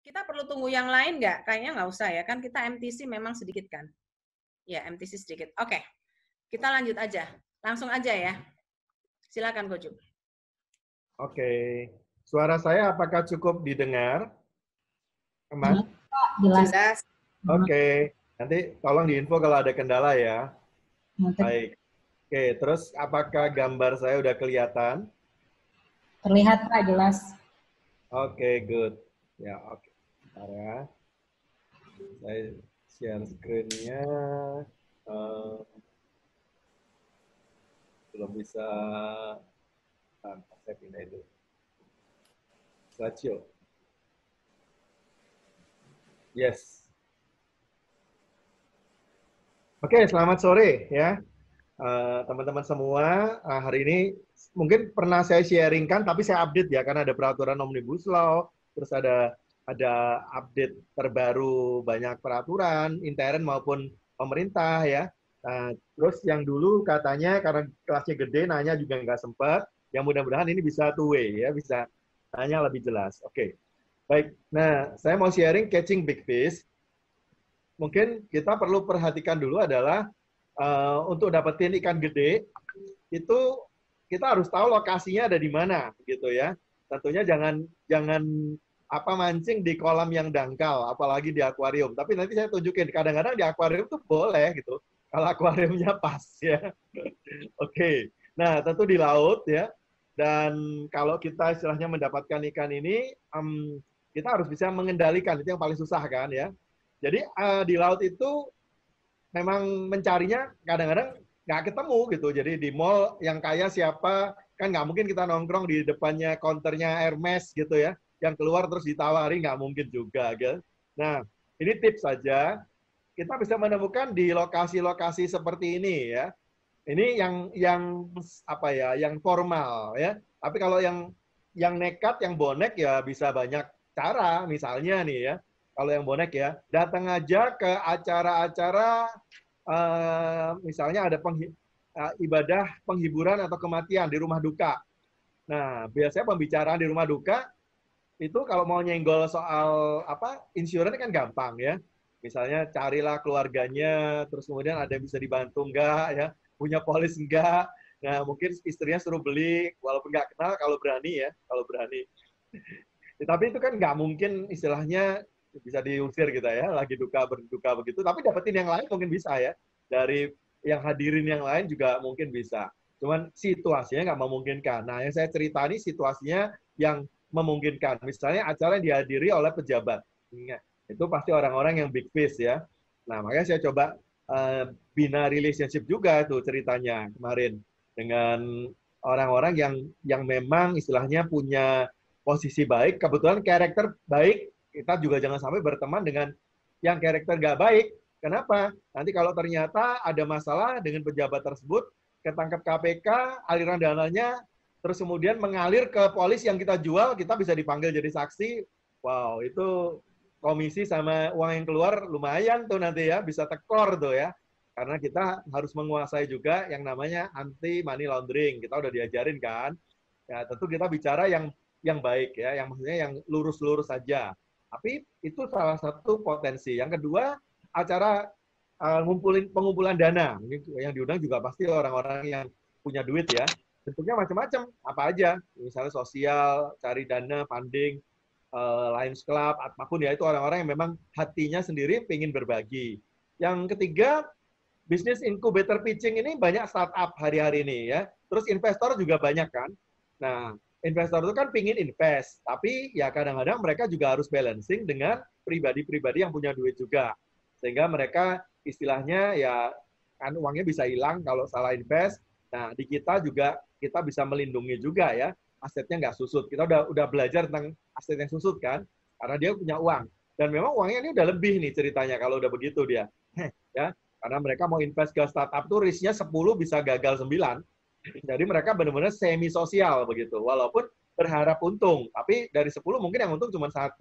Kita perlu tunggu yang lain nggak? Kayaknya nggak usah ya, kan kita MTC memang sedikit kan? Ya, MTC sedikit. Oke, kita lanjut aja. Langsung aja ya. Silakan Koju. Oke. Suara saya apakah cukup didengar, Jelas, teman? Pak. Jelas. Jelas. Oke. Nanti tolong diinfo kalau ada kendala ya. Baik. Oke, terus apakah gambar saya udah kelihatan? Terlihat, Pak, jelas. Oke, good. Ya, oke. Bentar ya. Saya share screen-nya. Eh, belum bisa. Nah, saya pindah itu. Slideshow. Yes. Oke, selamat sore ya. Teman-teman semua, hari ini mungkin pernah saya sharingkan, tapi saya update ya, karena ada peraturan Omnibus Law, terus ada update terbaru banyak peraturan, intern maupun pemerintah ya. Terus yang dulu katanya karena kelasnya gede, nanya juga nggak sempat, yang mudah-mudahan ini bisa two way ya, bisa nanya lebih jelas. Oke, baik. Nah, saya mau sharing catching big fish. Mungkin kita perlu perhatikan dulu adalah untuk dapetin ikan gede itu kita harus tahu lokasinya ada di mana gitu ya. Tentunya jangan mancing di kolam yang dangkal, apalagi di akuarium. Tapi nanti saya tunjukin kadang-kadang di akuarium tuh boleh gitu. Kalau akuariumnya pas ya. Oke. Nah, tentu di laut ya. Dan kalau kita istilahnya mendapatkan ikan ini, kita harus bisa mengendalikan. Itu yang paling susah kan ya. Jadi di laut itu memang mencarinya kadang-kadang nggak ketemu gitu. Jadi di mall yang kaya siapa, kan nggak mungkin kita nongkrong di depannya counternya Hermes gitu ya. Yang keluar terus ditawari, nggak mungkin juga. Gitu. Nah, ini tips saja. Kita bisa menemukan di lokasi-lokasi seperti ini ya. Ini yang apa ya, yang formal ya. Tapi kalau yang nekat, yang bonek ya bisa banyak cara. Misalnya nih ya, kalau yang bonek ya, datang aja ke acara-acara misalnya ada ibadah penghiburan atau kematian di rumah duka. Nah, biasanya pembicaraan di rumah duka itu kalau mau nyenggol soal insurance kan gampang ya. Misalnya carilah keluarganya, terus kemudian ada yang bisa dibantu enggak ya, punya polis enggak. Nah, mungkin istrinya suruh beli, walaupun nggak kenal kalau berani ya, kalau berani. Tapi itu kan nggak mungkin istilahnya bisa diusir gitu ya, lagi duka berduka begitu. Tapi dapetin yang lain mungkin bisa ya. Dari yang hadirin yang lain juga mungkin bisa. Cuman situasinya nggak memungkinkan. Nah, yang saya cerita ini situasinya yang memungkinkan. Misalnya acara yang dihadiri oleh pejabat. Itu pasti orang-orang yang big fish ya. Nah, makanya saya coba bina relationship juga tuh ceritanya kemarin dengan orang-orang yang memang istilahnya punya posisi baik, kebetulan karakter baik, kita juga jangan sampai berteman dengan yang karakter nggak baik. Kenapa? Nanti kalau ternyata ada masalah dengan pejabat tersebut, ketangkep KPK, aliran dananya, terus kemudian mengalir ke polis yang kita jual, kita bisa dipanggil jadi saksi. Wow, itu komisi sama uang yang keluar lumayan tuh nanti ya, bisa tekor tuh ya. Karena kita harus menguasai juga yang namanya anti money laundering. Kita udah diajarin kan. Ya, tentu kita bicara yang baik ya, yang maksudnya yang lurus-lurus saja. Tapi itu salah satu potensi. Yang kedua, acara pengumpulan dana. Yang diundang juga pasti orang-orang yang punya duit ya. Bentuknya macam-macam, apa aja. Misalnya sosial, cari dana, funding, Lions Club, apapun ya, itu orang-orang yang memang hatinya sendiri pengen berbagi. Yang ketiga, bisnis incubator pitching ini banyak startup hari-hari ini ya. Terus investor juga banyak kan. Nah, investor itu kan pingin invest, tapi ya kadang-kadang mereka juga harus balancing dengan pribadi-pribadi yang punya duit juga. Sehingga mereka istilahnya ya kan uangnya bisa hilang kalau salah invest. Nah, di kita juga kita bisa melindungi juga ya, asetnya nggak susut. Kita udah belajar tentang aset yang susut kan, karena dia punya uang. Dan memang uangnya ini udah lebih nih ceritanya kalau udah begitu dia. Ya, karena mereka mau invest ke startup tuh risknya 10 bisa gagal 9. Jadi mereka benar-benar semi sosial begitu. Walaupun berharap untung, tapi dari 10 mungkin yang untung cuma 1.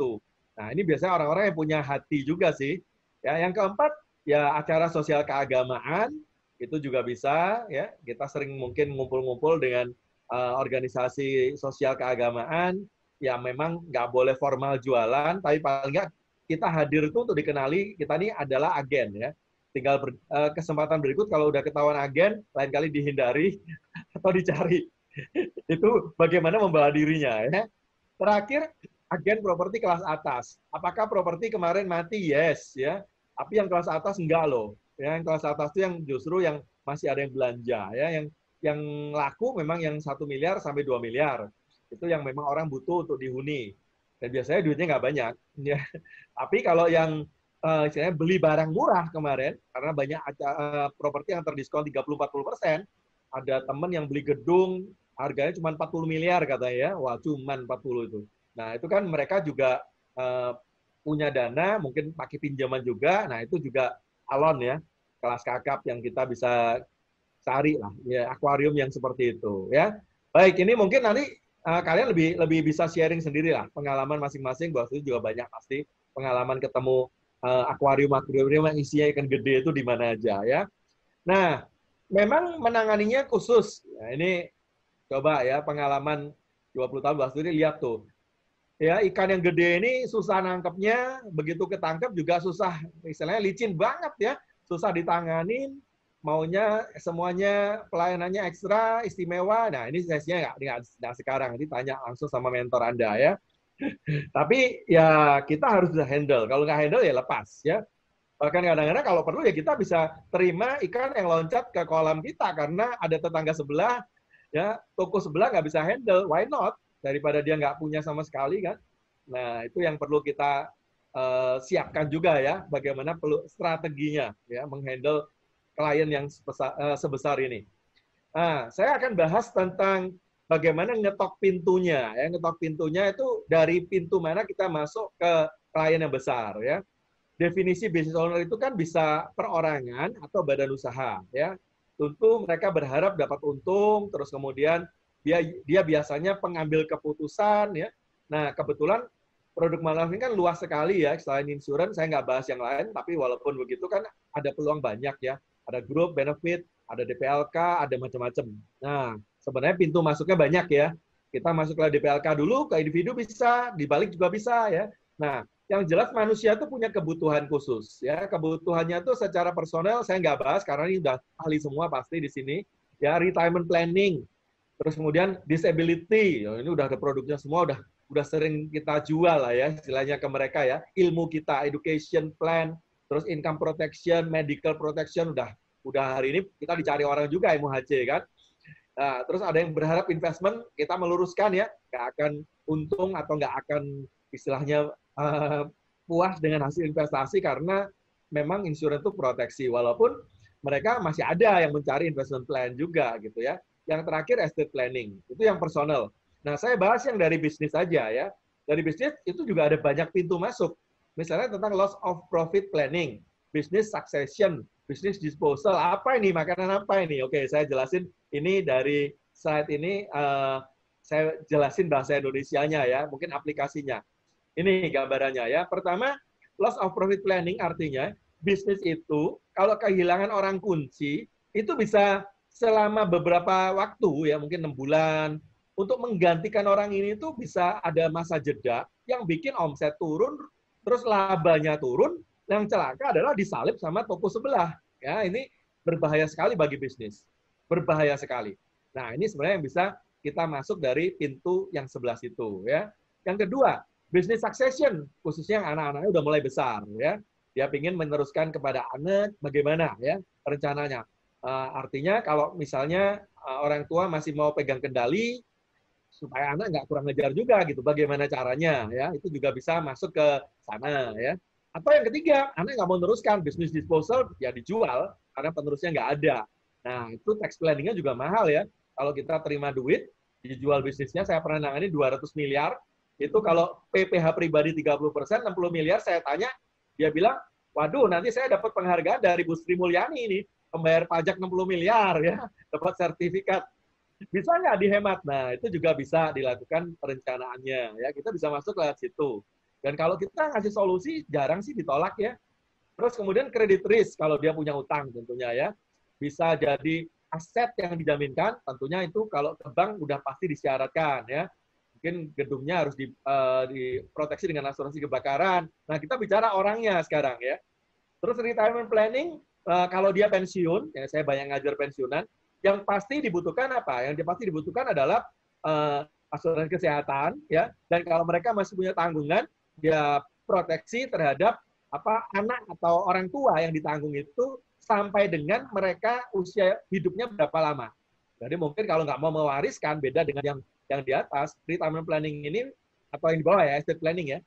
Nah, ini biasanya orang-orang yang punya hati juga sih. Ya, yang keempat ya acara sosial keagamaan itu juga bisa ya. Kita sering mungkin ngumpul-ngumpul dengan organisasi sosial keagamaan ya memang nggak boleh formal jualan, tapi paling nggak kita hadir itu untuk dikenali kita ini adalah agen ya. Tinggal kesempatan berikut kalau udah ketahuan agen, lain kali dihindari atau dicari. Itu bagaimana membawa dirinya ya. Terakhir, agen properti kelas atas. Apakah properti kemarin mati? Yes ya. Tapi yang kelas atas enggak loh. Ya, yang kelas atas itu yang justru yang masih ada yang belanja ya, yang laku memang yang 1 miliar sampai 2 miliar. Itu yang memang orang butuh untuk dihuni. Dan biasanya duitnya nggak banyak. Ya. Tapi kalau yang istilahnya beli barang murah kemarin, karena banyak properti yang terdiskon 30-40%, ada teman yang beli gedung, harganya cuma 40 miliar katanya ya, wah cuma 40 itu. Nah itu kan mereka juga punya dana, mungkin pakai pinjaman juga, nah itu juga alon ya, kelas kakap yang kita bisa cari lah, ya akuarium yang seperti itu ya. Baik, ini mungkin nanti kalian lebih bisa sharing sendiri lah, pengalaman masing-masing, bahwa itu juga banyak pasti pengalaman ketemu akuarium yang isinya ikan gede itu di mana aja ya. Nah, memang menanganinya khusus. Nah, ini coba ya pengalaman 20 tahun Mbak Suri lihat tuh. Ya, ikan yang gede ini susah nangkepnya, begitu ketangkep juga susah, istilahnya licin banget ya, susah ditanganin, maunya semuanya pelayanannya ekstra, istimewa. Nah, ini sesinya nggak sekarang, nanti tanya langsung sama mentor Anda ya. Tapi ya kita harus bisa handle, kalau nggak handle ya lepas ya. Bahkan kadang-kadang kalau perlu ya kita bisa terima ikan yang loncat ke kolam kita karena ada tetangga sebelah, ya toko sebelah nggak bisa handle, why not? Daripada dia nggak punya sama sekali kan. Nah itu yang perlu kita siapkan juga ya, bagaimana perlu strateginya ya menghandle klien yang sebesar ini. Nah saya akan bahas tentang bagaimana ngetok pintunya. Ya, ngetok pintunya itu dari pintu mana kita masuk ke klien yang besar ya. Definisi business owner itu kan bisa perorangan atau badan usaha ya. Tentu mereka berharap dapat untung, terus kemudian dia biasanya pengambil keputusan ya. Nah kebetulan produk marketing kan luas sekali ya. Selain insurance saya nggak bahas yang lain, tapi walaupun begitu kan ada peluang banyak ya. Ada grup benefit, ada DPLK, ada macam-macam. Nah sebenarnya pintu masuknya banyak ya. Kita masuk ke DPLK dulu, ke individu bisa, dibalik juga bisa ya. Nah yang jelas manusia itu punya kebutuhan khusus ya, kebutuhannya itu secara personal saya nggak bahas karena ini udah ahli semua pasti di sini ya. Retirement planning, terus kemudian disability, ini udah ada produknya semua, udah sering kita jual lah ya istilahnya ke mereka ya. Ilmu kita, education plan, terus income protection, medical protection, udah hari ini kita dicari orang juga MUHC kan. Nah, terus ada yang berharap investment, kita meluruskan ya, nggak akan untung atau nggak akan istilahnya puas dengan hasil investasi karena memang insurance itu proteksi, walaupun mereka masih ada yang mencari investment plan juga gitu ya. Yang terakhir estate planning, itu yang personal. Nah saya bahas yang dari bisnis aja ya. Dari bisnis itu juga ada banyak pintu masuk. Misalnya tentang loss of profit planning, business succession, business disposal, apa ini, makanan apa ini? Oke, saya jelasin ini dari slide ini, saya jelasin bahasa Indonesianya ya, mungkin aplikasinya. Ini gambarannya ya. Pertama, loss of profit planning artinya bisnis itu kalau kehilangan orang kunci itu bisa selama beberapa waktu ya, mungkin 6 bulan, untuk menggantikan orang ini itu bisa ada masa jeda yang bikin omset turun, terus labanya turun, yang celaka adalah disalip sama toko sebelah. Ya, ini berbahaya sekali bagi bisnis. Berbahaya sekali. Nah, ini sebenarnya yang bisa kita masuk dari pintu yang sebelah situ ya. Yang kedua, business succession, khususnya yang anak-anaknya udah mulai besar ya. Dia ingin meneruskan kepada anak, bagaimana ya rencananya. Artinya kalau misalnya orang tua masih mau pegang kendali, supaya anak nggak kurang ngejar juga gitu, bagaimana caranya ya, itu juga bisa masuk ke sana ya. Atau yang ketiga, anak nggak mau meneruskan, bisnis disposal ya dijual karena penerusnya nggak ada. Nah itu tax planning-nya juga mahal ya. Kalau kita terima duit, dijual bisnisnya, saya pernah nangani 200 miliar, itu kalau PPh pribadi 30%, 60 miliar, saya tanya, dia bilang, waduh nanti saya dapat penghargaan dari Bu Sri Mulyani ini, pembayar pajak 60 miliar ya, dapat sertifikat. Bisa nggak dihemat? Nah, itu juga bisa dilakukan perencanaannya. Ya, kita bisa masuk lewat situ. Dan kalau kita ngasih solusi, jarang sih ditolak ya. Terus kemudian credit risk, kalau dia punya utang tentunya ya. Bisa jadi aset yang dijaminkan, tentunya itu kalau ke bank udah pasti disyaratkan ya. mungkin gedungnya harus diproteksi dengan asuransi kebakaran. Nah, kita bicara orangnya sekarang ya. Terus retirement planning, kalau dia pensiun, ya saya banyak ngajar pensiunan, yang pasti dibutuhkan apa? Yang pasti dibutuhkan adalah asuransi kesehatan, ya. Dan kalau mereka masih punya tanggungan, ya proteksi terhadap anak atau orang tua yang ditanggung itu sampai dengan mereka usia hidupnya berapa lama. Jadi mungkin kalau nggak mau mewariskan, beda dengan yang di atas, retirement planning ini, atau yang di bawah ya, estate planning ya.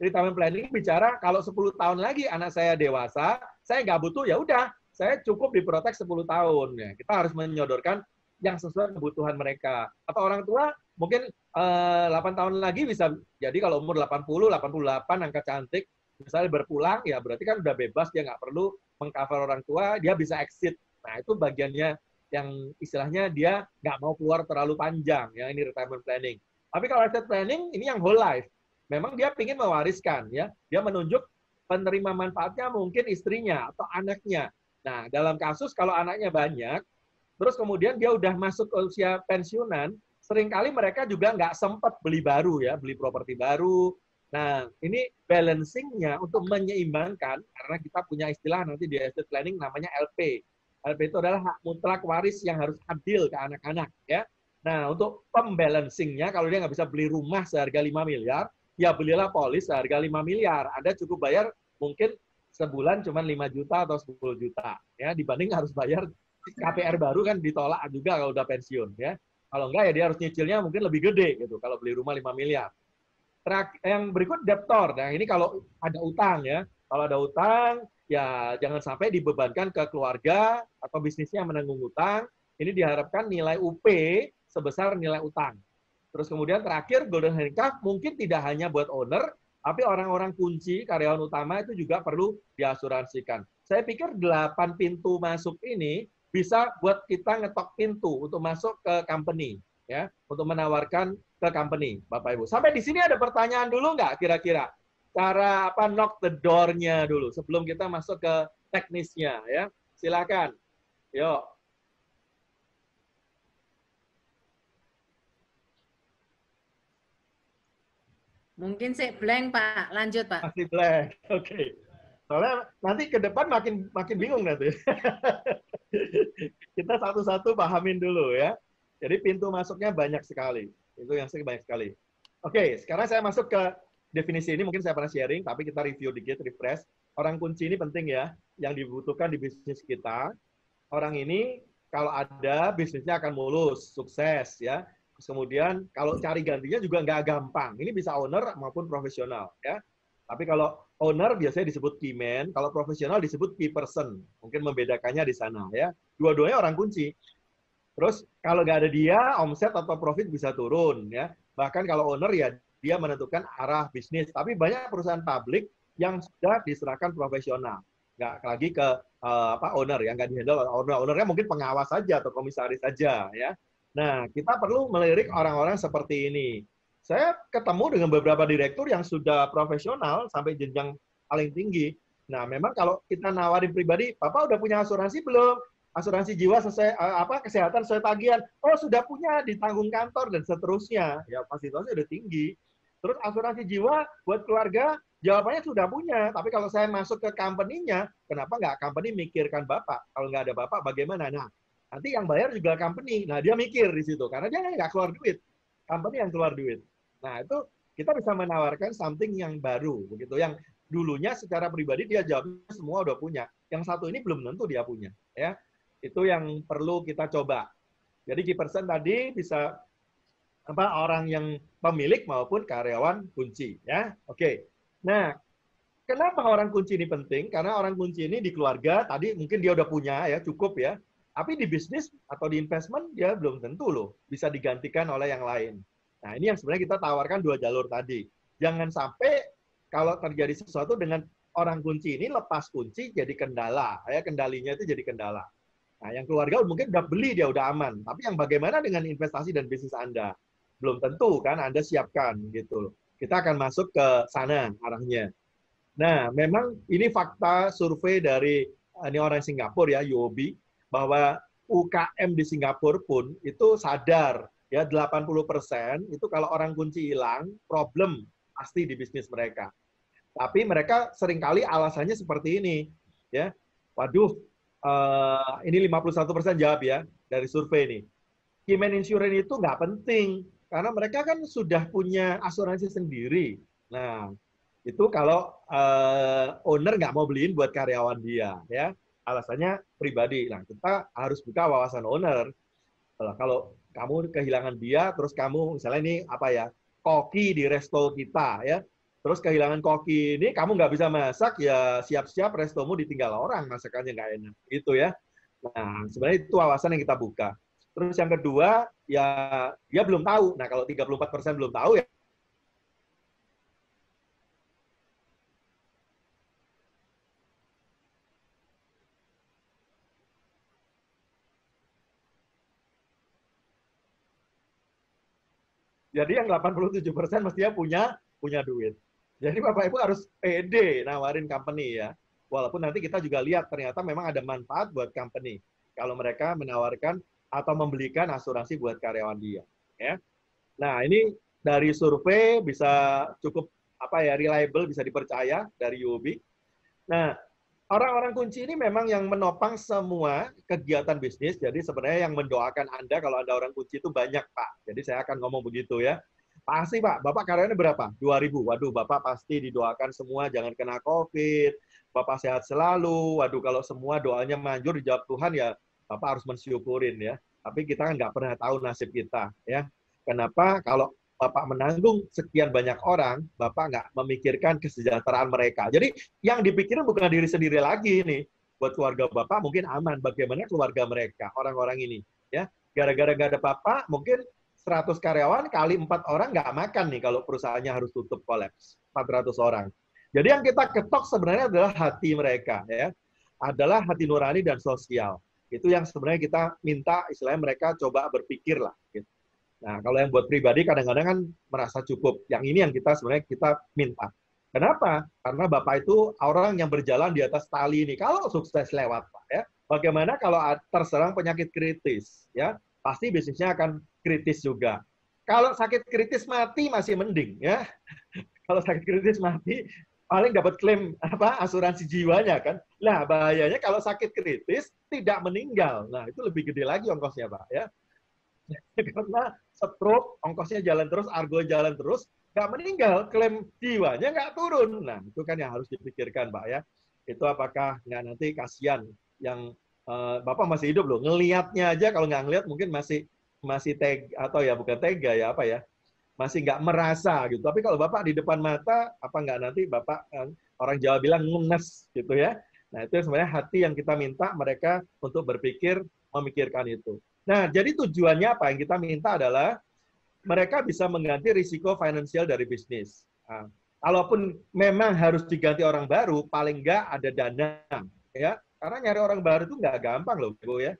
Retirement planning bicara kalau 10 tahun lagi anak saya dewasa, saya nggak butuh, ya udah, saya cukup diprotek 10 tahun. Ya, kita harus menyodorkan yang sesuai kebutuhan mereka. Atau orang tua mungkin 8 tahun lagi bisa, jadi kalau umur 80, 88, angka cantik, misalnya berpulang, ya berarti kan udah bebas, dia nggak perlu mengcover orang tua, dia bisa exit. Nah, itu bagiannya yang istilahnya dia nggak mau keluar terlalu panjang, ya ini retirement planning. Tapi kalau estate planning, ini yang whole life. Memang dia ingin mewariskan, ya dia menunjuk penerima manfaatnya mungkin istrinya atau anaknya. Nah, dalam kasus kalau anaknya banyak, terus kemudian dia udah masuk ke usia pensiunan, seringkali mereka juga nggak sempat beli baru, ya beli properti baru. Nah, ini balancing-nya untuk menyeimbangkan, karena kita punya istilah nanti di estate planning namanya LP. LP itu adalah hak mutlak waris yang harus adil ke anak-anak, ya. Nah, untuk pembalancing-nya, kalau dia nggak bisa beli rumah seharga 5 miliar, ya belilah polis seharga 5 miliar. Anda cukup bayar mungkin sebulan cuma 5 juta atau 10 juta, ya, dibanding harus bayar KPR baru kan ditolak juga kalau udah pensiun, ya. Kalau enggak ya dia harus nyicilnya mungkin lebih gede gitu kalau beli rumah 5 miliar. Yang berikut debtor. Nah, ini kalau ada utang, ya. Kalau ada utang, ya jangan sampai dibebankan ke keluarga atau bisnisnya yang menanggung utang. Ini diharapkan nilai UP sebesar nilai utang. Terus kemudian terakhir, golden handcuff mungkin tidak hanya buat owner, tapi orang-orang kunci, karyawan utama itu juga perlu diasuransikan. Saya pikir 8 pintu masuk ini bisa buat kita ngetok pintu untuk masuk ke company, ya, untuk menawarkan ke company, Bapak Ibu. Sampai di sini ada pertanyaan dulu nggak kira-kira? Cara knock the door-nya dulu sebelum kita masuk ke teknisnya, ya. Silakan. Yuk. Mungkin sih blank, Pak. Lanjut, Pak. Masih blank. Oke. Soalnya nanti ke depan makin bingung nanti. Kita satu-satu pahamin dulu, ya. Jadi pintu masuknya banyak sekali. Itu yang banyak sekali. Oke, sekarang saya masuk ke definisi ini. Mungkin saya pernah sharing, tapi kita review dikit, refresh. Orang kunci ini penting, ya, yang dibutuhkan di bisnis kita. Orang ini kalau ada, bisnisnya akan mulus, sukses, ya. Terus kemudian kalau cari gantinya juga nggak gampang. Ini bisa owner maupun profesional, ya. Tapi kalau owner biasanya disebut key man, kalau profesional disebut key person. Mungkin membedakannya di sana, ya. Dua-duanya orang kunci. Terus kalau nggak ada dia, omset atau profit bisa turun, ya. Bahkan kalau owner, ya dia menentukan arah bisnis. Tapi banyak perusahaan publik yang sudah diserahkan profesional. Nggak lagi ke owner, ya nggak dihandle owner. Ownernya mungkin pengawas saja atau komisaris saja, ya. Nah, kita perlu melirik orang-orang seperti ini. Saya ketemu dengan beberapa direktur yang sudah profesional sampai jenjang paling tinggi. Nah, memang kalau kita nawarin pribadi, Bapak udah punya asuransi belum? Asuransi jiwa sesuai kesehatan sesuai tagihan. Oh, sudah punya, ditanggung kantor dan seterusnya. Ya, fasilitasnya udah tinggi. Terus asuransi jiwa buat keluarga, jawabannya sudah punya. Tapi kalau saya masuk ke company-nya, kenapa nggak company mikirkan Bapak? Kalau nggak ada Bapak, bagaimana? Nah, nanti yang bayar juga company. Nah, dia mikir di situ. Karena dia nggak keluar duit. Company yang keluar duit. Nah, itu kita bisa menawarkan something yang baru. Begitu. Yang dulunya secara pribadi dia jawabnya semua udah punya. Yang satu ini belum tentu dia punya. Ya, itu yang perlu kita coba. Jadi key person tadi bisa orang yang pemilik maupun karyawan kunci. Ya, oke. Nah, kenapa orang kunci ini penting? Karena orang kunci ini di keluarga, tadi mungkin dia udah punya, ya cukup ya. Tapi di bisnis atau di investment, dia belum tentu loh bisa digantikan oleh yang lain. Nah, ini yang sebenarnya kita tawarkan dua jalur tadi. Jangan sampai kalau terjadi sesuatu dengan orang kunci ini, lepas kunci jadi kendala. Ya, kendalinya itu jadi kendala. Nah, yang keluarga mungkin udah beli, dia udah aman. Tapi yang bagaimana dengan investasi dan bisnis Anda? Belum tentu kan Anda siapkan gitu. Kita akan masuk ke sana arahnya. Nah, memang ini fakta survei dari ini orang Singapura ya, UOB, bahwa UKM di Singapura pun itu sadar ya 80% itu kalau orang kunci hilang, problem pasti di bisnis mereka. Tapi mereka seringkali alasannya seperti ini, ya. Waduh, ini 51% jawab ya dari survei ini. Keyman Insurance itu nggak penting karena mereka kan sudah punya asuransi sendiri. Nah, itu kalau owner nggak mau beliin buat karyawan dia, ya alasannya pribadi. Nah, kita harus buka wawasan owner. Kalau kamu kehilangan dia, terus kamu misalnya ini apa ya, koki di resto kita, ya, terus kehilangan koki ini, kamu nggak bisa masak, ya siap-siap restomu ditinggal orang, masakannya nggak enak, gitu ya. Nah, sebenarnya itu wawasan yang kita buka. Terus yang kedua, ya dia belum tahu. Nah, kalau 34% belum tahu, ya jadi yang 87% mestinya punya duit. Jadi Bapak Ibu harus pede nawarin company ya. Walaupun nanti kita juga lihat ternyata memang ada manfaat buat company kalau mereka menawarkan atau membelikan asuransi buat karyawan dia. Ya. Nah, ini dari survei bisa cukup apa ya, reliable, bisa dipercaya dari UOB. Nah, orang-orang kunci ini memang yang menopang semua kegiatan bisnis. Jadi sebenarnya yang mendoakan Anda kalau Anda orang kunci itu banyak, Pak. Jadi saya akan ngomong begitu ya. Pasti, Pak. Bapak karyawannya berapa? 2.000. Waduh, Bapak pasti didoakan semua jangan kena COVID. Bapak sehat selalu. Waduh, kalau semua doanya manjur dijawab Tuhan ya, Bapak harus mensyukurin ya. Tapi kita kan nggak pernah tahu nasib kita ya. Kenapa? Kalau Bapak menanggung sekian banyak orang, Bapak nggak memikirkan kesejahteraan mereka. Jadi yang dipikirin bukan diri sendiri lagi nih. Buat keluarga Bapak mungkin aman. Bagaimana keluarga mereka, orang-orang ini. Ya, gara-gara nggak ada Bapak, mungkin 100 karyawan kali 4 orang nggak makan nih kalau perusahaannya harus tutup kolaps. 400 orang. Jadi yang kita ketok sebenarnya adalah hati mereka. Ya, adalah hati nurani dan sosial. Itu yang sebenarnya kita minta, istilahnya mereka coba berpikir lah. Gitu. Nah, kalau yang buat pribadi kadang-kadang kan merasa cukup. Yang ini yang kita sebenarnya kita minta. Kenapa? Karena Bapak itu orang yang berjalan di atas tali ini. Kalau sukses lewat, Pak, ya. Bagaimana kalau terserang penyakit kritis, ya? Pasti bisnisnya akan kritis juga. Kalau sakit kritis mati masih mending, ya. Kalau sakit kritis mati paling dapat klaim apa asuransi jiwanya kan. Nah, bahayanya kalau sakit kritis tidak meninggal. Nah, itu lebih gede lagi ongkosnya, Pak, ya. Karena stroke, ongkosnya jalan terus, argo jalan terus, nggak meninggal, klaim jiwanya nggak turun. Nah, itu kan yang harus dipikirkan, Pak, ya. Itu apakah nggak nanti kasihan yang Bapak masih hidup loh, ngelihatnya aja kalau nggak ngelihat mungkin masih tega, atau ya bukan tega ya, apa ya, masih nggak merasa gitu. Tapi kalau Bapak di depan mata, apa nggak nanti Bapak, orang Jawa bilang ngenes gitu ya. Nah, itu sebenarnya hati yang kita minta mereka untuk berpikir, memikirkan itu. Nah, jadi tujuannya apa? Yang kita minta adalah mereka bisa mengganti risiko finansial dari bisnis. Nah, kalaupun memang harus diganti orang baru, paling nggak ada dana. Ya, karena nyari orang baru itu nggak gampang loh, Bu ya.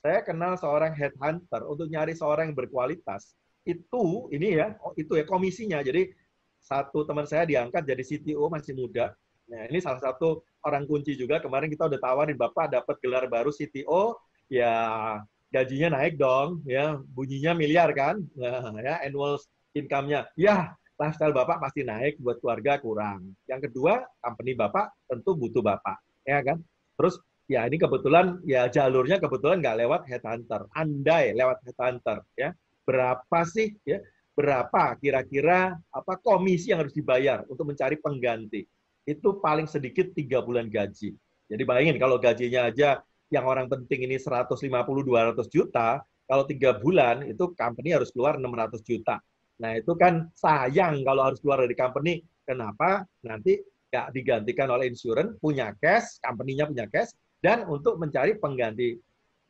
Saya kenal seorang headhunter untuk nyari seorang yang berkualitas. Itu, ini ya, itu ya komisinya. Jadi, satu teman saya diangkat jadi CTO masih muda. Nah, ini salah satu orang kunci juga. Kemarin kita udah tawarin, Bapak dapat gelar baru CTO, ya gajinya naik dong, ya bunyinya miliar kan, nah, ya annual income-nya, ya lifestyle Bapak pasti naik, buat keluarga kurang. Yang kedua, company Bapak tentu butuh Bapak, ya kan. Terus ya ini kebetulan ya jalurnya kebetulan nggak lewat headhunter, andai lewat headhunter, ya berapa sih, ya berapa kira-kira apa komisi yang harus dibayar untuk mencari pengganti? Itu paling sedikit 3 bulan gaji. Jadi bayangin kalau gajinya aja yang orang penting ini 150-200 juta, kalau 3 bulan itu company harus keluar 600 juta. Nah, itu kan sayang kalau harus keluar dari company. Kenapa? Nanti nggak digantikan oleh insurance, punya cash, company-nya punya cash, dan untuk mencari pengganti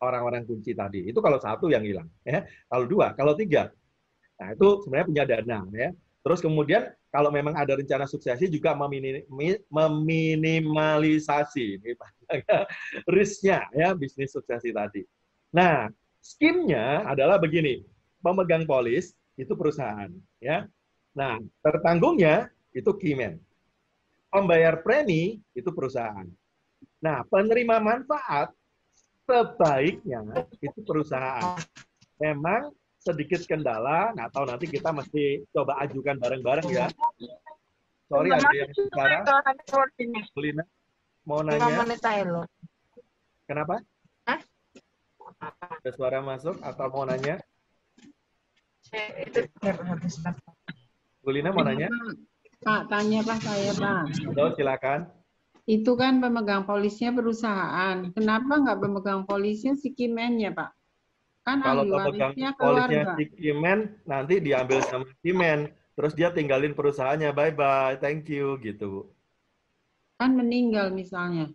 orang-orang kunci tadi. Itu kalau satu yang hilang. Ya. Kalau dua, kalau tiga. Nah, itu sebenarnya punya dana. Ya. Terus kemudian kalau memang ada rencana suksesi juga meminimalisasi risknya ya bisnis suksesi tadi. Nah, skimnya adalah begini, pemegang polis itu perusahaan ya. Nah, tertanggungnya itu Keyman. Pembayar premi itu perusahaan. Nah, penerima manfaat sebaiknya itu perusahaan. Memang sedikit kendala, nah tahu nanti kita mesti coba ajukan bareng-bareng ya. Sorry, ada yang bicara. Lina, mau nanya? Kenapa? Ada suara masuk atau mau nanya? Bu Lina mau nanya? Pak, tanya Pak saya Pak. Silakan. Itu kan pemegang polisnya perusahaan. Kenapa nggak pemegang polisnya si Kimennya Pak? Kan Kalau ahli pemegang warisnya polisnya keluarga. si Kimen, nanti diambil sama Kimen, terus dia tinggalin perusahaannya, bye-bye, thank you, gitu. Kan meninggal misalnya.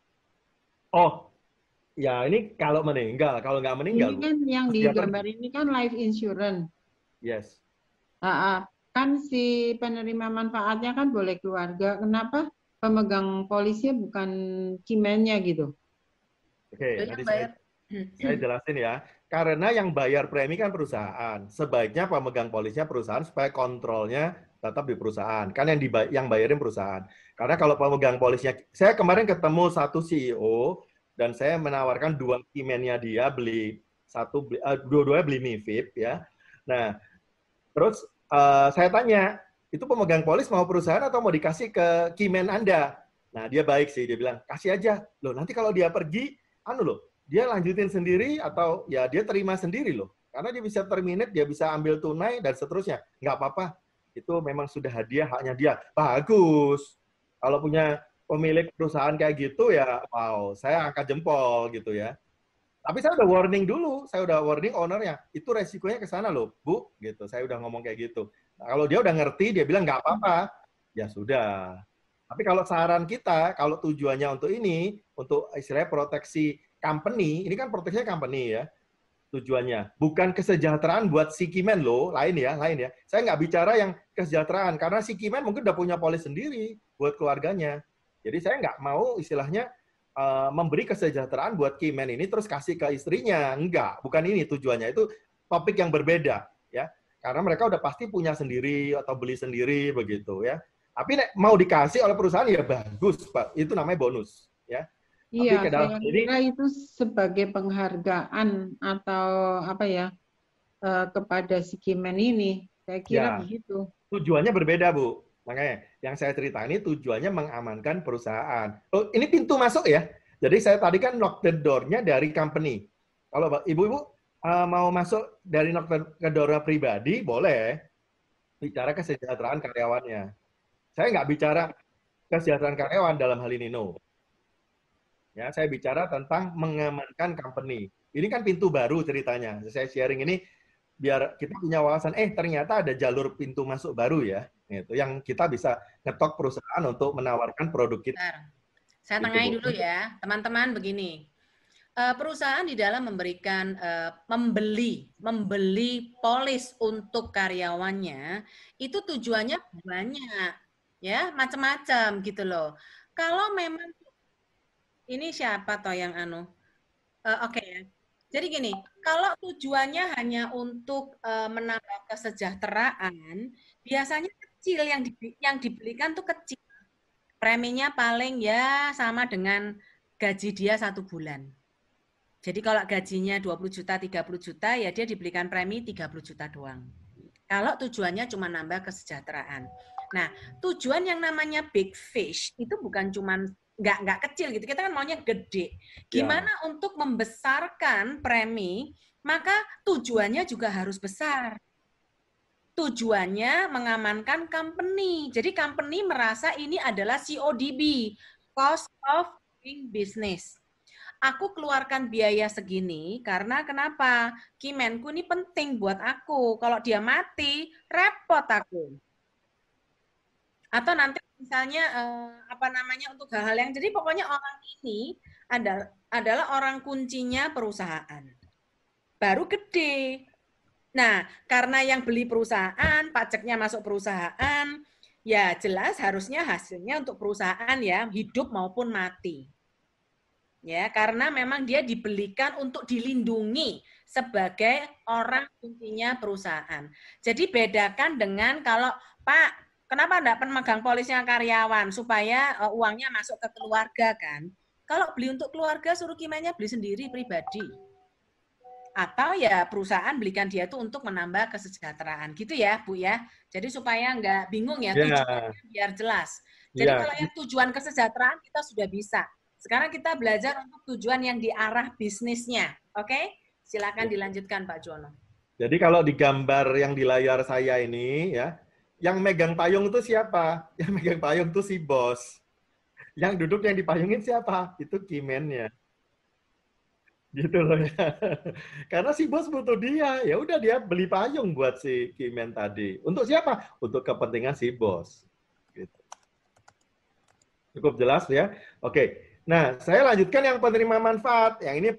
Oh, ya ini kalau meninggal, kalau nggak meninggal, Ini kan yang dia digambar pergi. ini kan life insurance. Yes. Kan si penerima manfaatnya kan boleh keluarga. Kenapa pemegang polisnya bukan Kimennya gitu? Oke, nanti saya jelasin ya. Karena yang bayar premi kan perusahaan. Sebaiknya pemegang polisnya perusahaan supaya kontrolnya tetap di perusahaan. Kan yang bayarin perusahaan. Karena kalau pemegang polisnya, saya kemarin ketemu satu CEO dan saya menawarkan 2 kimennya dia beli dua-duanya beli MiFIP ya. Nah, terus saya tanya, itu pemegang polis mau perusahaan atau mau dikasih ke kimen Anda? Nah, dia baik sih, dia bilang, kasih aja. Loh, nanti kalau dia pergi, dia lanjutin sendiri atau ya dia terima sendiri loh. Karena dia bisa terminate, dia bisa ambil tunai, dan seterusnya. Nggak apa-apa. Itu memang sudah hadiah, haknya dia. Bagus. Kalau punya pemilik perusahaan kayak gitu ya, wow, saya angkat jempol gitu ya. Tapi saya udah warning dulu, saya udah warning ownernya, itu resikonya ke sana loh, Bu, gitu. Saya udah ngomong kayak gitu. Nah, kalau dia udah ngerti, dia bilang nggak apa-apa, ya sudah. Tapi kalau saran kita, kalau tujuannya untuk ini, untuk istilahnya proteksi company, ini kan proteksinya company ya, tujuannya. Bukan kesejahteraan buat si Kimen loh, lain ya. Saya nggak bicara yang kesejahteraan, karena si Kimen mungkin udah punya polis sendiri buat keluarganya. Jadi saya nggak mau istilahnya memberi kesejahteraan buat Kimen ini terus kasih ke istrinya. Enggak, bukan ini tujuannya. Itu topik yang berbeda ya. Karena mereka udah pasti punya sendiri atau beli sendiri begitu ya. Tapi mau dikasih oleh perusahaan ya bagus, Pak. Itu namanya bonus ya. Iya, Tapi saya kira itu sebagai penghargaan atau apa ya kepada si Kimen ini. Saya kira ya, begitu. tujuannya berbeda, Bu. Makanya yang saya cerita ini tujuannya mengamankan perusahaan. Oh, ini pintu masuk ya. Jadi saya tadi kan knock the door-nya dari company. Kalau Ibu-ibu mau masuk dari knock the door pribadi, boleh bicara kesejahteraan karyawannya. Saya nggak bicara kesejahteraan karyawan dalam hal ini, no. Ya, saya bicara tentang mengamankan company. Ini kan pintu baru ceritanya. Saya sharing ini biar kita punya wawasan, ternyata ada jalur pintu masuk baru ya, gitu, yang kita bisa ngetok perusahaan untuk menawarkan produk kita. Saya tengahin dulu ya, teman-teman begini. Perusahaan di dalam memberikan membeli polis untuk karyawannya, itu tujuannya banyak, ya, macam-macam gitu loh. Kalau memang ini siapa toh yang oke ya. Jadi gini, kalau tujuannya hanya untuk menambah kesejahteraan, biasanya kecil yang dibelikan tuh kecil. Preminya paling ya sama dengan gaji dia 1 bulan. Jadi kalau gajinya 20 juta, 30 juta, ya dia dibelikan premi 30 juta doang. Kalau tujuannya cuma nambah kesejahteraan. Nah, tujuan yang namanya big fish itu bukan cuma nggak kecil gitu, kita kan maunya gede. Gimana untuk membesarkan premi, maka tujuannya juga harus besar. Tujuannya mengamankan company. Jadi company merasa ini adalah CODB, cost of doing business. Aku keluarkan biaya segini karena kenapa? Kimenku ini penting buat aku. Kalau dia mati, repot aku. Atau nanti misalnya untuk hal-hal yang jadi pokoknya orang ini adalah orang kuncinya perusahaan. Baru gede. Nah, karena yang beli perusahaan, pajaknya masuk perusahaan, ya jelas harusnya hasilnya untuk perusahaan ya, hidup maupun mati. Ya, karena memang dia dibelikan untuk dilindungi sebagai orang kuncinya perusahaan. Jadi bedakan dengan kalau Pak, kenapa enggak pemegang polisnya karyawan supaya uangnya masuk ke keluarga kan? Kalau beli untuk keluarga suruh Kimennya beli sendiri pribadi. atau ya perusahaan belikan dia tuh untuk menambah kesejahteraan gitu ya Bu ya. Jadi supaya nggak bingung ya, Ya, tujuannya biar jelas. Jadi ya. kalau yang tujuan kesejahteraan kita sudah bisa. Sekarang kita belajar untuk tujuan yang di arah bisnisnya. Oke? Silakan dilanjutkan Pak Jono. Jadi kalau di gambar yang di layar saya ini ya, yang megang payung itu siapa? Yang megang payung itu si bos. Yang duduk yang dipayungin siapa? Itu keyman-nya. Gitu loh ya. Karena si bos butuh dia, ya udah dia beli payung buat si keyman tadi. Untuk siapa? Untuk kepentingan si bos. Gitu. Cukup jelas ya? Oke. Nah, saya lanjutkan yang penerima manfaat. Yang ini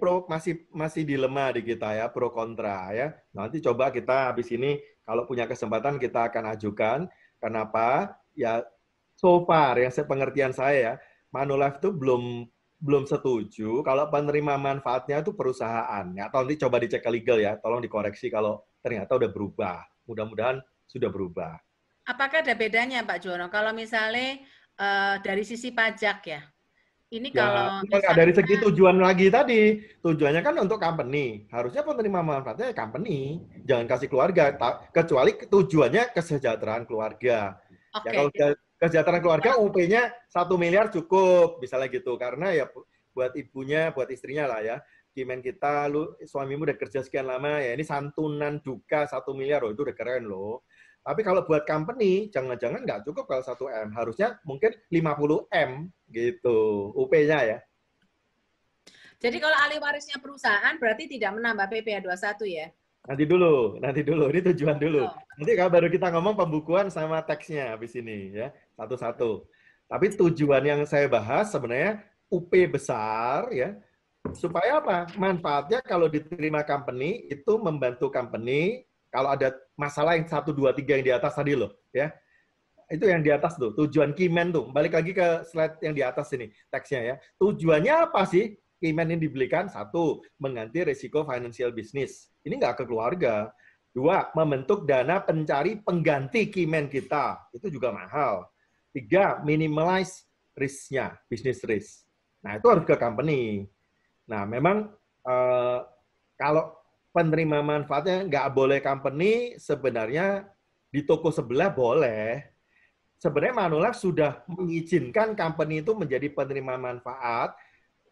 masih dilema di kita ya, pro kontra ya. Nanti coba kita habis ini kalau punya kesempatan kita akan ajukan. Kenapa? Ya so far yang pengertian saya ya, Manulife itu belum setuju kalau penerima manfaatnya itu perusahaan. Ya, atau nanti coba dicek ke legal ya, tolong dikoreksi kalau ternyata udah berubah. Mudah-mudahan sudah berubah. Apakah ada bedanya Pak Jono? Kalau misalnya dari sisi pajak ya, ini Ya, kalau nggak dari misalnya segi tujuan lagi tadi. Tujuannya kan untuk company. Harusnya penerima manfaatnya company. Jangan kasih keluarga. Kecuali tujuannya kesejahteraan keluarga. Ya oke, kalau kesejahteraan keluarga UP-nya 1 miliar cukup. Misalnya gitu. Karena ya buat ibunya, buat istrinya lah ya. Kimen kita, lu suamimu udah kerja sekian lama, ya ini santunan duka 1 miliar. Oh, itu udah keren loh. Tapi kalau buat company, jangan-jangan nggak cukup kalau 1 M. Harusnya mungkin 50 M gitu, UP-nya ya. jadi kalau ahli warisnya perusahaan berarti tidak menambah PPh 21 ya? Nanti dulu. Ini tujuan dulu. Oh. Nanti kalau baru kita ngomong pembukuan sama teksnya habis ini ya, satu-satu. Tapi tujuan yang saya bahas sebenarnya UP besar ya, supaya apa? Manfaatnya kalau diterima company itu membantu company kalau ada masalah yang 1, 2, 3 yang di atas tadi loh ya. Itu yang di atas tuh, tujuan Keyman tuh. Balik lagi ke slide yang di atas ini, teksnya ya. Tujuannya apa sih Keyman ini dibelikan? 1, mengganti risiko financial business. Ini nggak ke keluarga. 2, membentuk dana pencari pengganti Keyman kita. Itu juga mahal. 3, minimize risk-nya, business risk. Nah, itu harus ke company. Nah, memang kalau penerima manfaatnya nggak boleh company, sebenarnya di toko sebelah boleh. Sebenarnya Manulife sudah mengizinkan company itu menjadi penerima manfaat.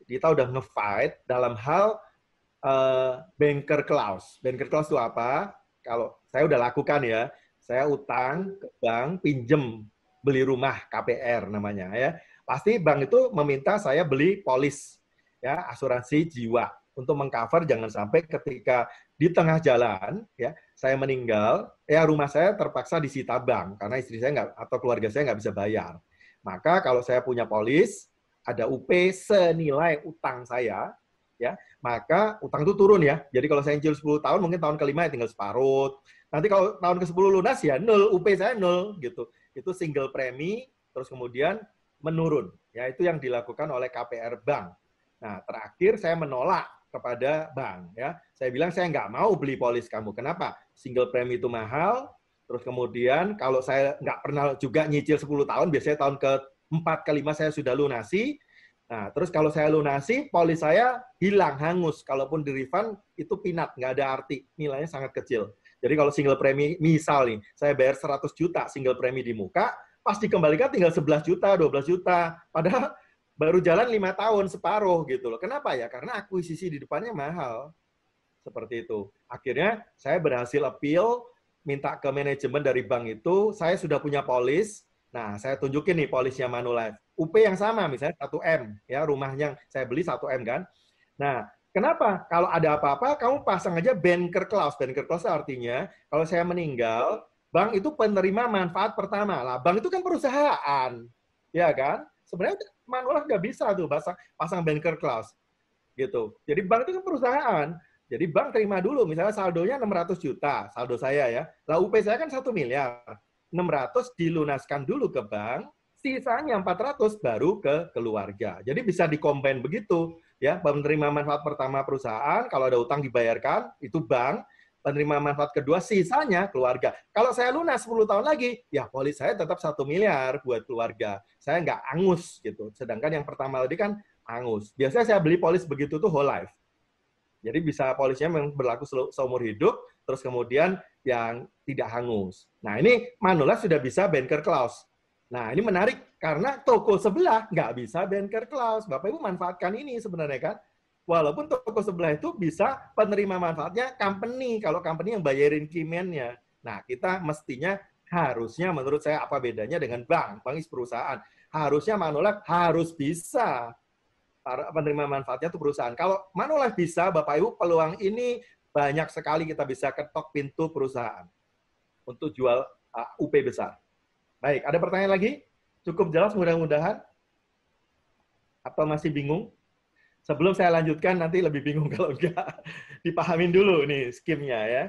Kita udah nge-fight dalam hal banker clause. Banker clause itu apa? Kalau saya udah lakukan ya, saya utang ke bank, pinjem, beli rumah KPR namanya ya. Pasti bank itu meminta saya beli polis, ya asuransi jiwa untuk mengcover jangan sampai ketika di tengah jalan ya saya meninggal, ya rumah saya terpaksa disita bank karena istri saya nggak atau keluarga saya nggak bisa bayar. Maka kalau saya punya polis, ada UP senilai utang saya, ya maka utang itu turun ya. Jadi kalau saya nyicil 10 tahun, mungkin tahun kelima ya tinggal separuh. Nanti kalau tahun ke-10 lunas ya nol, UP saya nol gitu. Itu single premi, terus kemudian menurun. Ya itu yang dilakukan oleh KPR Bank. Nah terakhir saya menolak kepada bank ya. Saya bilang saya nggak mau beli polis kamu. Kenapa? Single premi itu mahal. Terus kemudian kalau saya nggak pernah juga nyicil 10 tahun, biasanya tahun ke-4, ke-5 saya sudah lunasi. Nah, terus kalau saya lunasi, polis saya hilang, hangus. Kalaupun di refund, itu peanut, nggak ada arti. Nilainya sangat kecil. Jadi kalau single premi, misal nih, saya bayar 100 juta single premi di muka, pas dikembalikan tinggal 11 juta, 12 juta. Padahal baru jalan 5 tahun, separuh gitu loh. Kenapa ya? Karena akuisisi di depannya mahal. Seperti itu. Akhirnya saya berhasil appeal, minta ke manajemen dari bank itu, saya sudah punya polis. Nah, saya tunjukin nih polisnya Manulife. UP yang sama, misalnya 1 M. Ya, rumahnya saya beli 1 M kan. Nah, kenapa? Kalau ada apa-apa, kamu pasang aja banker clause. Banker clause artinya, kalau saya meninggal, bank itu penerima manfaat pertama. Lah, bank itu kan perusahaan. Ya kan? Sebenarnya Manulife nggak bisa tuh pasang banker clause. Gitu. Jadi bank itu kan perusahaan. Jadi bank terima dulu, misalnya saldonya 600 juta, saldo saya ya. Lah UP saya kan 1 miliar. 600 dilunaskan dulu ke bank, sisanya 400 baru ke keluarga. Jadi bisa dikombin begitu. Ya, penerima manfaat pertama perusahaan, kalau ada utang dibayarkan, itu bank. Penerima manfaat kedua, sisanya keluarga. Kalau saya lunas 10 tahun lagi, ya polis saya tetap 1 miliar buat keluarga. Saya nggak angus gitu. Sedangkan yang pertama tadi kan angus. Biasanya saya beli polis begitu tuh whole life. Jadi bisa polisnya memang berlaku seumur hidup, terus kemudian yang tidak hangus. Nah, ini Manolite sudah bisa banker clause. Nah, ini menarik karena toko sebelah nggak bisa banker clause. Bapak Ibu manfaatkan ini sebenarnya kan. Walaupun toko sebelah itu bisa penerima manfaatnya company, kalau company yang bayarin keyman-nya. Nah, kita mestinya harusnya menurut saya apa bedanya dengan bank? Bank is perusahaan. Harusnya Manolite harus bisa penerima manfaatnya itu perusahaan. Kalau Manolite bisa, Bapak Ibu, peluang ini banyak sekali kita bisa ketok pintu perusahaan untuk jual UP besar. Baik, ada pertanyaan lagi? Cukup jelas mudah-mudahan? Atau masih bingung? Sebelum saya lanjutkan, nanti lebih bingung kalau enggak. Dipahamin dulu nih skimnya ya.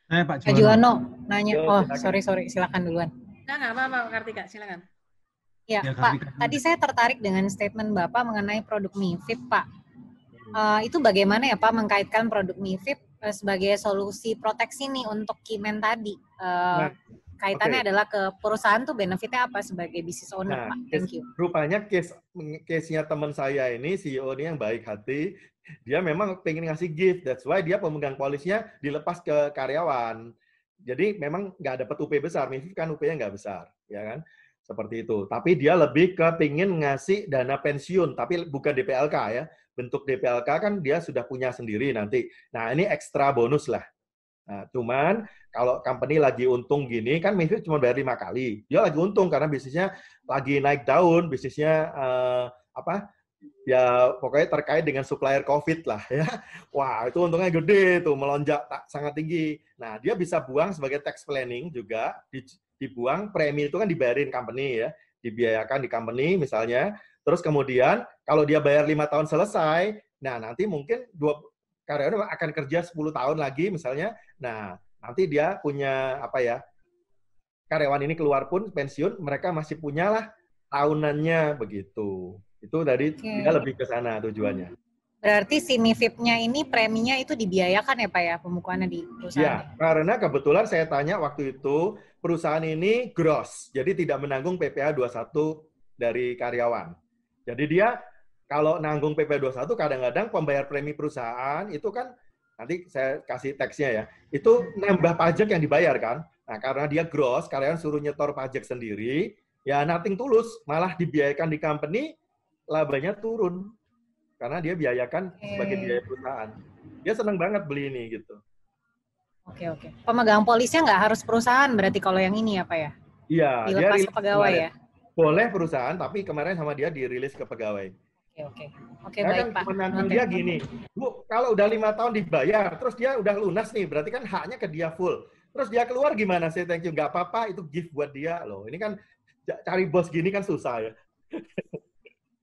Pak Juwono nanya. Yo, Oh, silakan. sorry. Silakan duluan. Nggak apa-apa, Kartika. Silakan. Ya, Pak. Tadi saya tertarik dengan statement Bapak mengenai produk MiFID, Pak. Itu bagaimana ya Pak mengkaitkan produk MiFID sebagai solusi proteksi nih untuk keyman tadi? Kaitannya adalah ke perusahaan tuh benefitnya apa sebagai business owner, Pak? Thank you. Rupanya case-nya teman saya ini, CEO ini yang baik hati, dia memang pengen ngasih gift. That's why dia pemegang polisnya dilepas ke karyawan. Jadi memang nggak dapat UP besar. MiFID kan UP-nya nggak besar, ya kan? Seperti itu. Tapi dia lebih ke pengen ngasih dana pensiun, tapi bukan DPLK ya. Bentuk DPLK kan dia sudah punya sendiri nanti. Nah, ini ekstra bonus lah. Nah, cuman kalau company lagi untung gini, kan MiFID cuma bayar 5 kali. Dia lagi untung karena bisnisnya lagi naik daun, bisnisnya ya pokoknya terkait dengan supplier COVID lah ya. Wah, itu untungnya gede tuh, melonjak sangat tinggi. Nah, dia bisa buang sebagai tax planning juga, dibuang, premi itu kan dibayarin company ya, dibiayakan di company misalnya. Terus kemudian kalau dia bayar 5 tahun selesai, nah nanti mungkin karyawan akan kerja 10 tahun lagi misalnya. Nah, nanti dia punya karyawan ini keluar pun pensiun, mereka masih punyalah tahunannya begitu. Itu dari dia lebih ke sana tujuannya. Berarti si MiFID-nya ini preminya itu dibiayakan ya Pak ya, pembukuannya di perusahaan? Ya, karena kebetulan saya tanya waktu itu, perusahaan ini gross, jadi tidak menanggung PPh 21 dari karyawan. Jadi dia kalau nanggung PPh 21 kadang-kadang pembayar premi perusahaan itu kan, nanti saya kasih teksnya ya, itu nambah pajak yang dibayar kan. Nah, karena dia gross, karyawan suruh nyetor pajak sendiri, ya nothing tulus, malah dibiayakan di company, labanya turun. Karena dia biayakan sebagai biaya perusahaan. Dia senang banget beli ini gitu. Oke. Pemegang polisnya nggak harus perusahaan berarti kalau yang ini ya Pak ya? Iya. Dilepas ke pegawai ya? Boleh perusahaan, tapi kemarin sama dia dirilis ke pegawai. Oke, baik Pak. Menantang dia gini, Bu, kalau udah 5 tahun dibayar, terus dia udah lunas nih, berarti kan haknya ke dia full. Terus dia keluar gimana? Saya thank you, nggak apa-apa, itu gift buat dia loh. Ini kan cari bos gini kan susah ya.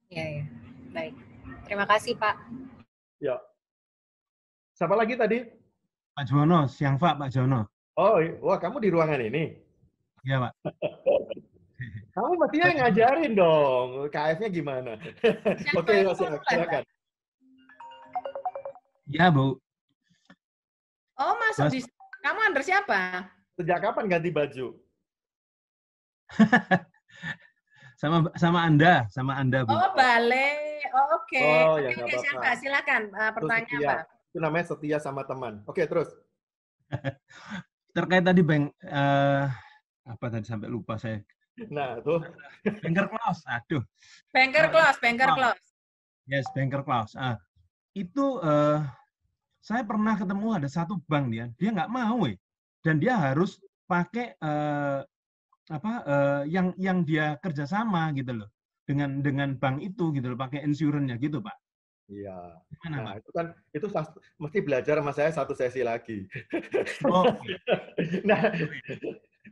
Iya. Baik. Terima kasih Pak. Ya. Siapa lagi tadi? Pak Juwono, siang Pak Juwono. Oh, wah kamu di ruangan ini? Iya Pak. Kamu mestinya ngajarin dong, KF-nya gimana? Oke, silakan. Iya Bu. Oh, masuk di... Kamu under siapa? Sejak kapan ganti baju? sama Anda Bu. Oh, Bale. Oh, oke. Ya Oke, siapa? Silakan pertanyaan apa? Itu namanya setia sama teman. Oke, terus. Terkait tadi apa tadi sampai lupa saya. Nah, tuh. Banker clause. Aduh. Banker clause. Yes, banker clause. Itu saya pernah ketemu ada satu bank dia nggak mau dan dia harus pakai yang dia kerjasama gitu loh dengan bank itu gitu loh, pakai insurance-nya gitu Pak. Iya. Gimana, Pak? Itu mesti belajar sama saya satu sesi lagi. Oh. Nah,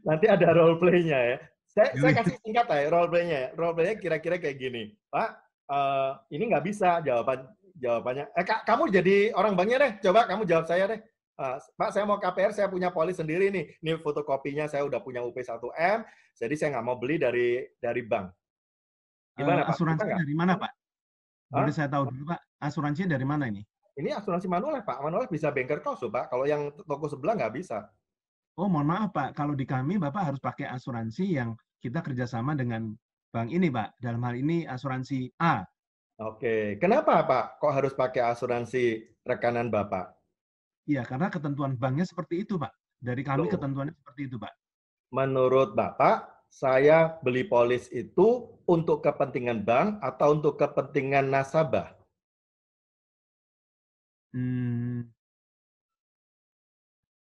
nanti ada role play-nya ya. Saya kasih singkat ya role play-nya. Role play-nya kira-kira kayak gini. Pak, ini nggak bisa jawabannya. Kamu jadi orang banknya deh. Coba kamu jawab saya deh. Pak, saya mau KPR, saya punya polis sendiri nih. Ini fotokopinya saya udah punya UP1M, jadi saya nggak mau beli dari bank. Gimana Pak? Asuransi dari mana Pak? Boleh saya tahu dulu Pak, asuransinya dari mana ini? Ini asuransi Manolite Pak. Manolite bisa banker clause Pak. Kalau yang toko sebelah nggak bisa. Oh, mohon maaf Pak, kalau di kami Bapak harus pakai asuransi yang kita kerjasama dengan bank ini Pak. Dalam hal ini asuransi A. Oke, kenapa Pak? Kok harus pakai asuransi rekanan Bapak? Iya, karena ketentuan banknya seperti itu, Pak. Dari kami Loh, ketentuannya seperti itu, Pak. menurut Bapak, saya beli polis itu untuk kepentingan bank atau untuk kepentingan nasabah? Hmm,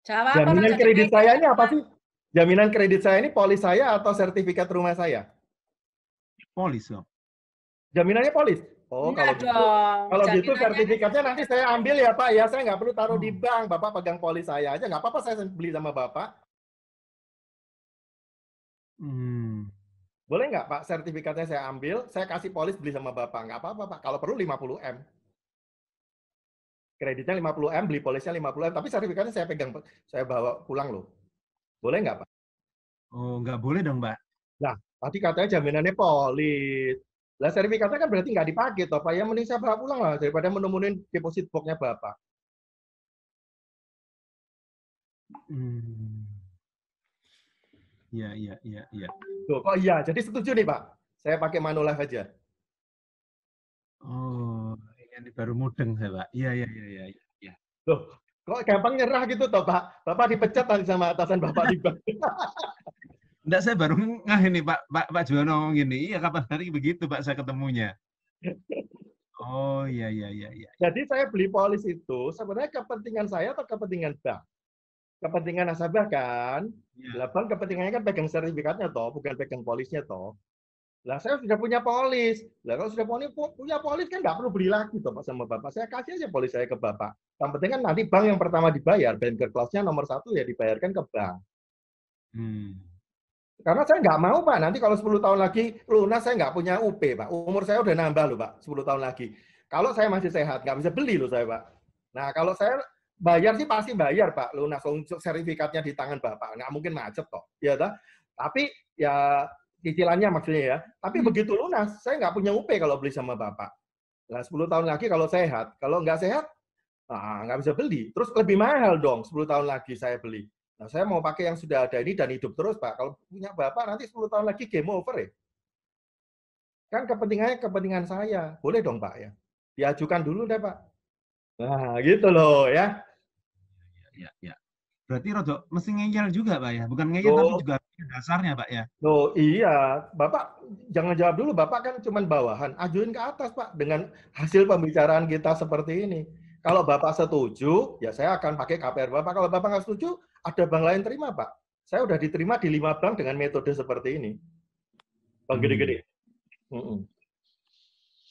Jawab apa Jaminan jadi kredit meja? saya ini apa sih? Jaminan kredit saya ini polis saya atau sertifikat rumah saya? polis, Bang. Jaminannya polis. Oh, Enggak dong. kalau gitu Jaminannya sertifikatnya nanti saya ambil ya Pak ya. Saya nggak perlu taruh di Oh. bank. Bapak pegang polis saya aja. Nggak apa-apa saya beli sama Bapak. Hmm. Boleh nggak Pak sertifikatnya saya ambil, saya kasih polis beli sama Bapak. Nggak apa-apa Pak. Kalau perlu 50M. Kreditnya 50M, beli polisnya 50M. Tapi sertifikatnya saya pegang, saya bawa pulang loh. Boleh nggak Pak? Oh, nggak boleh dong, Mbak. Nah, tadi katanya jaminannya polis. Lah sertifikatnya kan berarti nggak dipakai toh Pak. Ya mending saya bawa pulang lah daripada menemuin deposit boxnya Bapak. Hmm. Iya, iya, iya, iya. Loh, kok iya? Jadi setuju nih Pak. Saya pakai Manulife aja. Oh, ini baru mudeng saya, Pak. Iya, iya, iya, iya, iya. Loh, kok gampang nyerah gitu toh Pak? Bapak dipecat tadi sama atasan Bapak di bank. Enggak, saya baru ngeh ini Pak Juwono ngomong gini. Iya, kapan hari begitu Pak saya ketemunya. Oh, iya, iya, iya, iya. Jadi saya beli polis itu sebenarnya kepentingan saya atau kepentingan bank? Kepentingan nasabah kan? Iya. Lah bank kepentingannya kan pegang sertifikatnya toh, bukan pegang polisnya toh. Lah saya sudah punya polis. Lah kalau sudah punya polis kan nggak perlu beli lagi toh Pak sama Bapak. Saya kasih aja polis saya ke Bapak. Yang penting kan nanti bank yang pertama dibayar. Banker clause-nya nomor 1 ya dibayarkan ke bank. Hmm. Karena saya nggak mau Pak, nanti kalau 10 tahun lagi lunas saya nggak punya UP Pak. Umur saya udah nambah loh Pak, 10 tahun lagi. Kalau saya masih sehat, nggak bisa beli loh saya Pak. Nah kalau saya bayar sih pasti bayar Pak, lunas untuk sertifikatnya di tangan Bapak. Nggak mungkin macet kok. Ya, tapi ya cicilannya maksudnya ya. Tapi begitu lunas, saya nggak punya UP kalau beli sama Bapak. Nah 10 tahun lagi kalau sehat, kalau nggak sehat, nggak bisa beli. Terus lebih mahal dong 10 tahun lagi saya beli. Nah, saya mau pakai yang sudah ada ini dan hidup terus, Pak. Kalau punya Bapak nanti 10 tahun lagi game over ya. Kan kepentingannya kepentingan saya. Boleh dong, Pak ya. Diajukan dulu deh, Pak. Nah, gitu loh ya. Ya, ya. Berarti Rodo mesti ngeyel juga, Pak ya. Bukan ngeyel tapi juga dasarnya, Pak ya. Loh, iya. Bapak jangan jawab dulu, Bapak kan cuma bawahan. Ajuin ke atas, Pak, dengan hasil pembicaraan kita seperti ini. Kalau Bapak setuju, ya saya akan pakai KPR Bapak. Kalau Bapak nggak setuju, ada bank lain terima, Pak. Saya udah diterima di 5 bank dengan metode seperti ini. Bank gede-gede.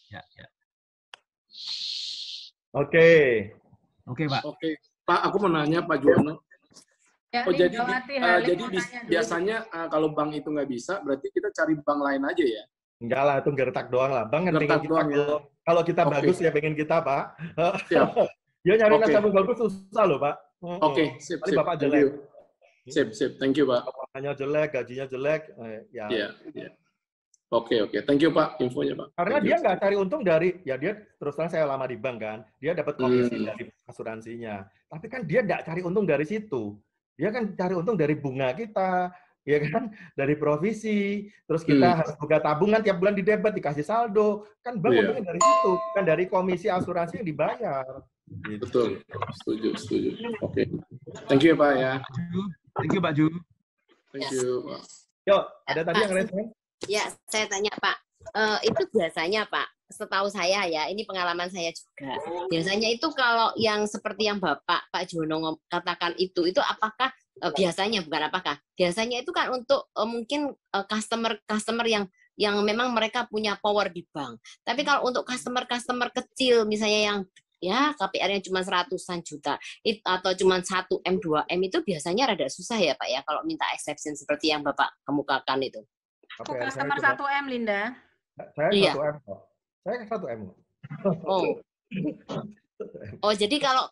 Ya, ya. Oke. Oke, Pak. Oke, Pak, aku mau nanya Pak Juwono. Ya, Oh, jadi jadi biasanya kalau bank itu nggak bisa, berarti kita cari bank lain aja ya? Enggak lah, itu gertak doang lah. Bank kan pengen kita, ya. kalau kita bagus ya pengen kita, Pak. Siap. Dia nyari nasabah bagus susah loh, Pak. Oke, sip. Bapak jelek. Sip. Thank you, Pak. Bapaknya jelek, gajinya jelek. Ya. Iya. Oke. Thank you, Pak, infonya, Pak. Karena dia nggak cari untung dari, ya dia terus terang saya lama di bank kan, dia dapat komisi dari asuransinya. Tapi kan dia nggak cari untung dari situ. Dia kan cari untung dari bunga kita, ya kan, dari provisi. Terus kita harus buka tabungan tiap bulan di debit, dikasih saldo. Kan bank untungnya dari situ, kan dari komisi asuransi yang dibayar. Gitu. Betul, setuju. Oke. Thank you, Pak ya. Thank you, Pak Ju. Thank you, Pak. Yuk, ada tadi yang respon? Ya, saya tanya Pak, itu biasanya Pak, setahu saya ya, ini pengalaman saya juga. Biasanya itu kalau yang seperti yang Pak Juwono katakan itu apakah biasanya bukan apakah? Biasanya itu kan untuk mungkin customer yang memang mereka punya power di bank. Tapi kalau untuk customer kecil misalnya yang ya KPR-nya cuma 100-an juta atau cuma 1M 2M itu biasanya rada susah ya Pak ya kalau minta exception seperti yang Bapak kemukakan itu. Aku customer 1M, Linda. Saya 1M kok. Saya 1M. Oh, jadi kalau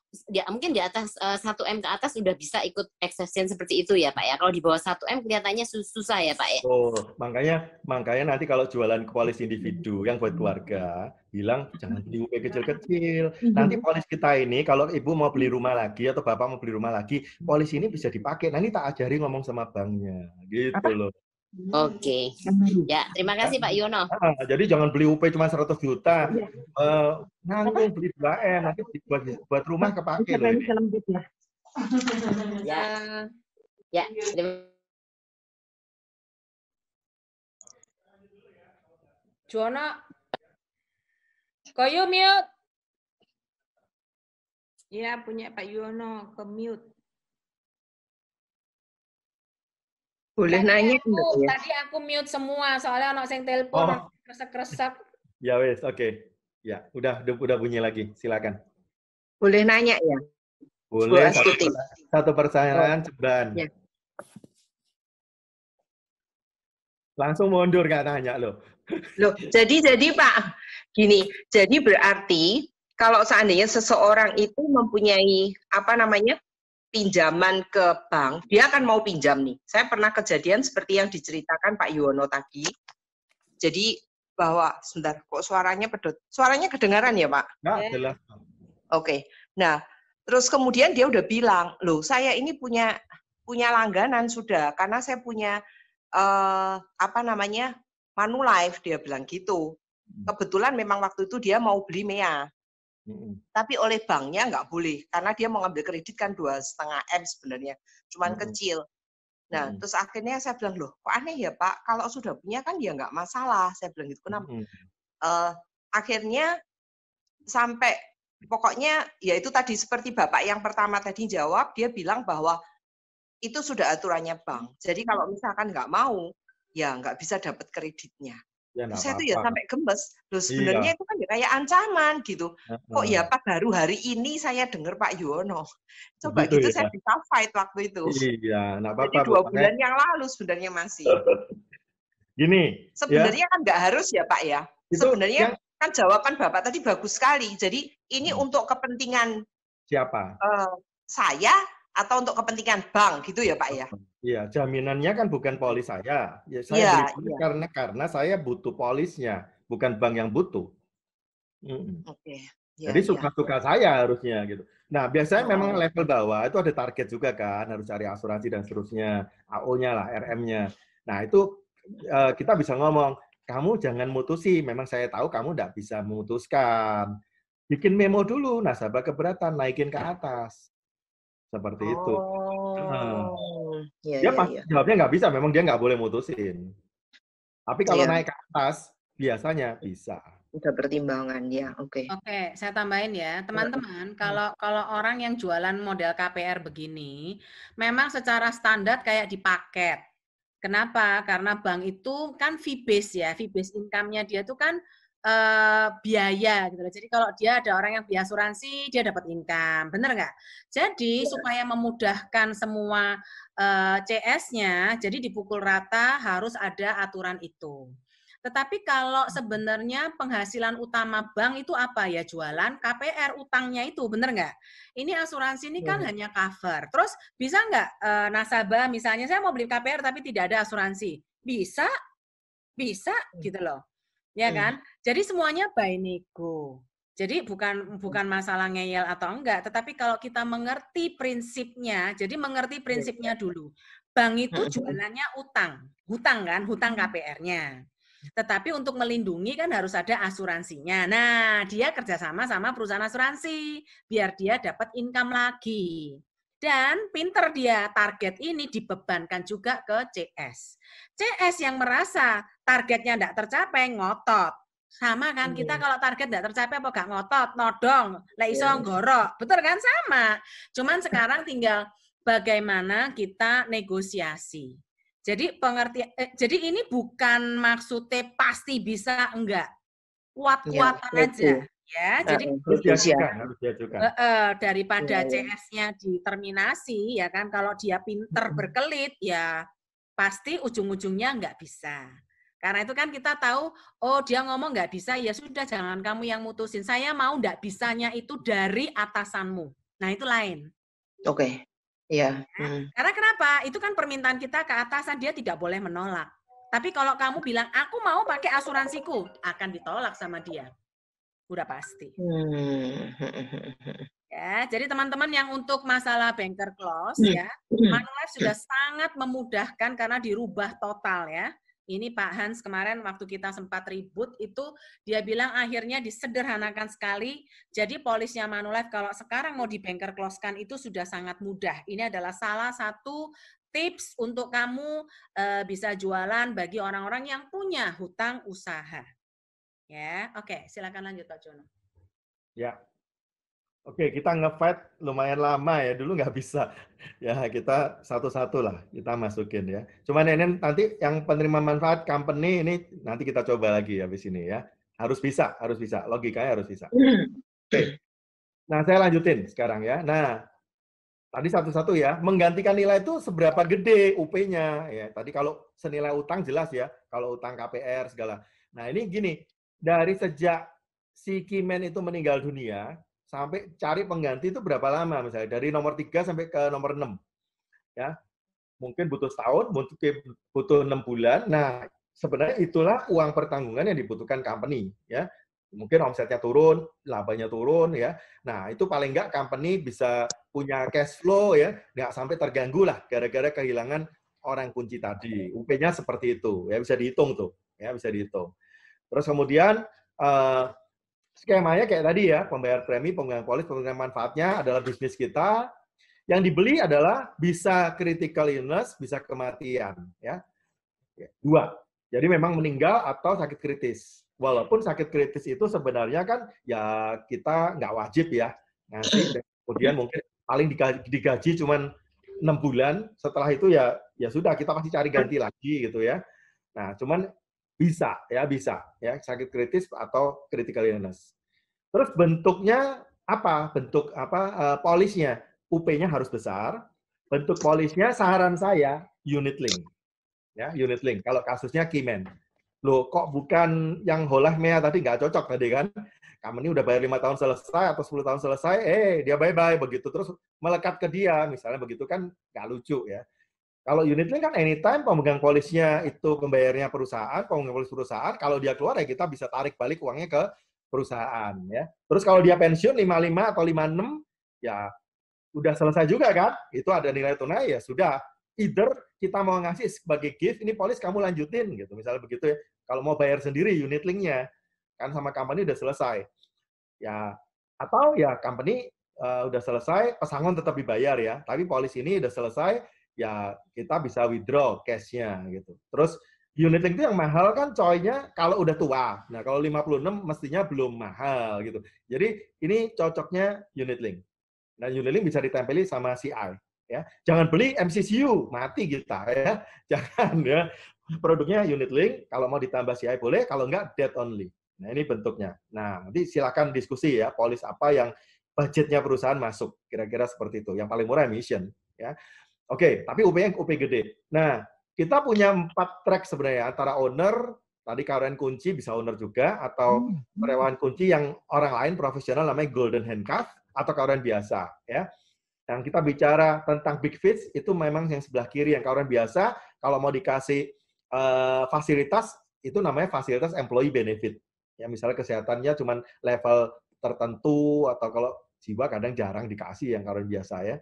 mungkin di atas 1M ke atas sudah bisa ikut exception seperti itu ya Pak ya. Kalau di bawah 1M kelihatannya susah ya Pak ya. Oh, makanya nanti kalau jualan ke polis individu yang buat keluarga, bilang jangan beli UP kecil-kecil. Nanti polis kita ini kalau ibu mau beli rumah lagi atau bapak mau beli rumah lagi, polis ini bisa dipakai. Nanti tak ajari ngomong sama banknya, gitu loh. Oke. Ya, terima kasih Pak Yono. Jadi jangan beli UP cuma 100 juta. Nanggung beli 2M, nanti buat rumah kepake loh ini. Ya. Ya. Jono, koyo mute. Ya, punya Pak Yono ke mute. Boleh nanya enggak ya? Tadi aku mute semua soalnya ono sing telepon kresek-kresek. Ya wes, oke. Ya, udah bunyi lagi. Silakan. Boleh nanya ya? Boleh satu pertanyaan ceban. Ya. Langsung mundur nggak nanya loh. Loh, jadi Pak, gini, jadi berarti kalau seandainya seseorang itu mempunyai pinjaman ke bank, dia akan mau pinjam nih. Saya pernah kejadian seperti yang diceritakan Pak Yuwono tadi. Jadi bahwa sebentar, kok suaranya pedot. Suaranya kedengaran ya, Pak? Nggak, jelas. Oke. Nah, terus kemudian dia udah bilang, loh saya ini punya langganan sudah, karena saya punya Manulife, dia bilang gitu. Kebetulan memang waktu itu dia mau beli MEA. Tapi oleh banknya nggak boleh, karena dia mau ngambil kredit kan 2,5 M sebenarnya, cuman kecil. Nah, terus akhirnya saya bilang, loh kok aneh ya Pak, kalau sudah punya kan ya nggak masalah. Saya bilang gitu, kenapa? Akhirnya sampai, pokoknya ya itu tadi seperti Bapak yang pertama tadi jawab, dia bilang bahwa itu sudah aturannya bank. Jadi kalau misalkan nggak mau, ya nggak bisa dapat kreditnya. Ya, saya tuh ya sampai gemes. Loh sebenarnya itu kan ya kayak ancaman gitu. Kok ya Pak baru hari ini saya dengar Pak Yuwono. Coba gitu ya? Saya bisa fight waktu itu. Iya, nggak apa-apa. Jadi 2 bulan yang lalu sebenarnya masih. Gini. Sebenarnya kan nggak harus ya Pak ya. Sebenarnya kan jawaban Bapak tadi bagus sekali. Jadi ini untuk kepentingan siapa? Saya atau untuk kepentingan bank gitu ya Pak ya? Iya, jaminannya kan bukan polis saya. Ya, saya beli polis karena saya butuh polisnya, bukan bank yang butuh. Oke. Jadi suka-suka saya harusnya gitu. Nah, biasanya memang level bawah itu ada target juga kan, harus cari asuransi dan seterusnya, AO-nya lah, RM-nya. Nah, itu kita bisa ngomong, kamu jangan mutusi, memang saya tahu kamu tidak bisa memutuskan. Bikin memo dulu, nasabah keberatan, naikin ke atas. Seperti itu. Dia pasti jawabnya nggak bisa, memang dia nggak boleh mutusin. Tapi kalau naik ke atas, biasanya bisa. Udah pertimbangan ya, oke. Oke, saya tambahin ya, teman-teman. Kalau orang yang jualan model KPR begini, memang secara standar kayak di paket. Kenapa? Karena bank itu kan fee base ya, fee base income-nya dia tuh kan biaya gitu loh. Jadi kalau dia ada orang yang beli asuransi, dia dapat income, bener nggak? Jadi supaya memudahkan semua CS-nya, jadi dipukul rata harus ada aturan itu. Tetapi kalau sebenarnya penghasilan utama bank itu apa ya? Jualan KPR, utangnya itu, bener nggak? Ini asuransi ini kan hanya cover. Terus bisa nggak nasabah misalnya saya mau beli KPR tapi tidak ada asuransi? Bisa gitu loh. Ya kan? Jadi semuanya by nego. Jadi bukan masalah ngeyel atau enggak, tetapi kalau kita mengerti prinsipnya, jadi mengerti prinsipnya dulu. Bank itu jualannya hutang kan, hutang KPR-nya. Tetapi untuk melindungi kan harus ada asuransinya. Nah, dia kerjasama sama perusahaan asuransi, biar dia dapat income lagi. Dan pinter dia, target ini dibebankan juga ke CS. CS yang merasa targetnya tidak tercapai, ngotot. Sama kan, kita kalau target tidak tercapai apa gak ngotot, nodong, lek iso nggorok. Betul kan? Sama. Cuman sekarang tinggal bagaimana kita negosiasi. Jadi jadi ini bukan maksudnya pasti bisa, enggak. Kuat-kuatan aja. Ya, jadi harus diajukan. Daripada CS-nya diterminasi, ya kan, kalau dia pinter berkelit, ya pasti ujung-ujungnya nggak bisa. Karena itu kan kita tahu, oh dia ngomong nggak bisa, ya sudah jangan kamu yang mutusin. Saya mau nggak bisanya itu dari atasanmu. Nah itu lain. Oke, iya. Karena kenapa? Itu kan permintaan kita ke atasan, dia tidak boleh menolak. Tapi kalau kamu bilang, aku mau pakai asuransiku, akan ditolak sama dia. Udah pasti. Ya, jadi teman-teman yang untuk masalah banker clause ya, Manulife sudah sangat memudahkan karena dirubah total ya. Ini Pak Hans kemarin waktu kita sempat ribut itu dia bilang akhirnya disederhanakan sekali. Jadi polisnya Manulife kalau sekarang mau di banker clause-kan itu sudah sangat mudah. Ini adalah salah satu tips untuk kamu bisa jualan bagi orang-orang yang punya hutang usaha. Ya, oke, silakan lanjut Pak Jono. Ya. Oke, kita nge-fight lumayan lama ya. Dulu nggak bisa. Ya, kita satu-satu lah kita masukin ya. Cuman ini nanti yang penerima manfaat company ini nanti kita coba lagi habis ini ya. Harus bisa. Logikanya harus bisa. Oke. Nah, saya lanjutin sekarang ya. Nah, tadi satu-satu ya. Menggantikan nilai itu seberapa gede UP-nya ya. Tadi kalau senilai utang jelas ya. Kalau utang KPR segala. Nah, ini gini. Dari sejak si Kimen itu meninggal dunia, sampai cari pengganti itu berapa lama misalnya dari nomor 3 sampai ke nomor 6 ya, mungkin butuh setahun, mungkin butuh 6 bulan. Nah, sebenarnya itulah uang pertanggungan yang dibutuhkan company ya. Mungkin omsetnya turun, labanya turun ya. Nah, itu paling nggak company bisa punya cash flow ya, nggak sampai terganggu lah gara-gara kehilangan orang kunci tadi. UP-nya seperti itu ya, bisa dihitung tuh ya, bisa dihitung. Terus kemudian skemanya kayak tadi ya, pembayar premi, pemegang polis, pemegang manfaatnya adalah bisnis kita. Yang dibeli adalah bisa critical illness, bisa kematian. Ya. 2. Jadi memang meninggal atau sakit kritis. Walaupun sakit kritis itu sebenarnya kan ya kita nggak wajib ya ngasih. Kemudian mungkin paling digaji cuman 6 bulan. Setelah itu ya sudah kita pasti cari ganti lagi gitu ya. Nah, cuman bisa ya sakit kritis atau critical illness. Terus bentuknya apa? Bentuk apa? Polisnya UP-nya harus besar. Bentuk polisnya saran saya unit link. Ya, unit link. Kalau kasusnya Kimen. Loh, kok bukan yang Holah Mea tadi nggak cocok tadi kan? Kamu ini udah bayar 5 tahun selesai atau 10 tahun selesai, dia bye-bye begitu terus melekat ke dia, misalnya begitu kan nggak lucu ya. Kalau unit link kan anytime pemegang polisnya itu pembayarnya perusahaan, pemegang polis perusahaan, kalau dia keluar ya kita bisa tarik balik uangnya ke perusahaan ya. Terus kalau dia pensiun 55 atau 56 ya udah selesai juga kan? Itu ada nilai tunai ya sudah. Either kita mau ngasih sebagai gift, ini polis kamu lanjutin gitu. Misalnya begitu ya. Kalau mau bayar sendiri unit linknya kan sama company udah selesai. Ya atau ya company udah selesai, pesangon tetap dibayar ya. Tapi polis ini udah selesai, ya kita bisa withdraw cash-nya gitu. Terus unit link itu yang mahal kan coy-nya kalau udah tua. Nah, kalau 56 mestinya belum mahal gitu. Jadi ini cocoknya unit link. Nah, unit link bisa ditempeli sama CI ya. Jangan beli MCCU, mati kita ya. Jangan ya. Produknya unit link, kalau mau ditambah CI boleh, kalau enggak debt only. Nah, ini bentuknya. Nah, nanti silakan diskusi ya, polis apa yang budgetnya perusahaan masuk. Kira-kira seperti itu. Yang paling murah emission ya. Oke, tapi UP-nya UP gede. Nah, kita punya 4 track sebenarnya, antara owner, tadi karyawan kunci bisa owner juga, atau karyawan kunci yang orang lain profesional namanya golden handcuff, atau karyawan biasa. Ya. Yang kita bicara tentang big fish, itu memang yang sebelah kiri, yang karyawan biasa, kalau mau dikasih fasilitas, itu namanya fasilitas employee benefit. Ya, misalnya kesehatannya cuma level tertentu, atau kalau jiwa kadang jarang dikasih yang karyawan biasa ya.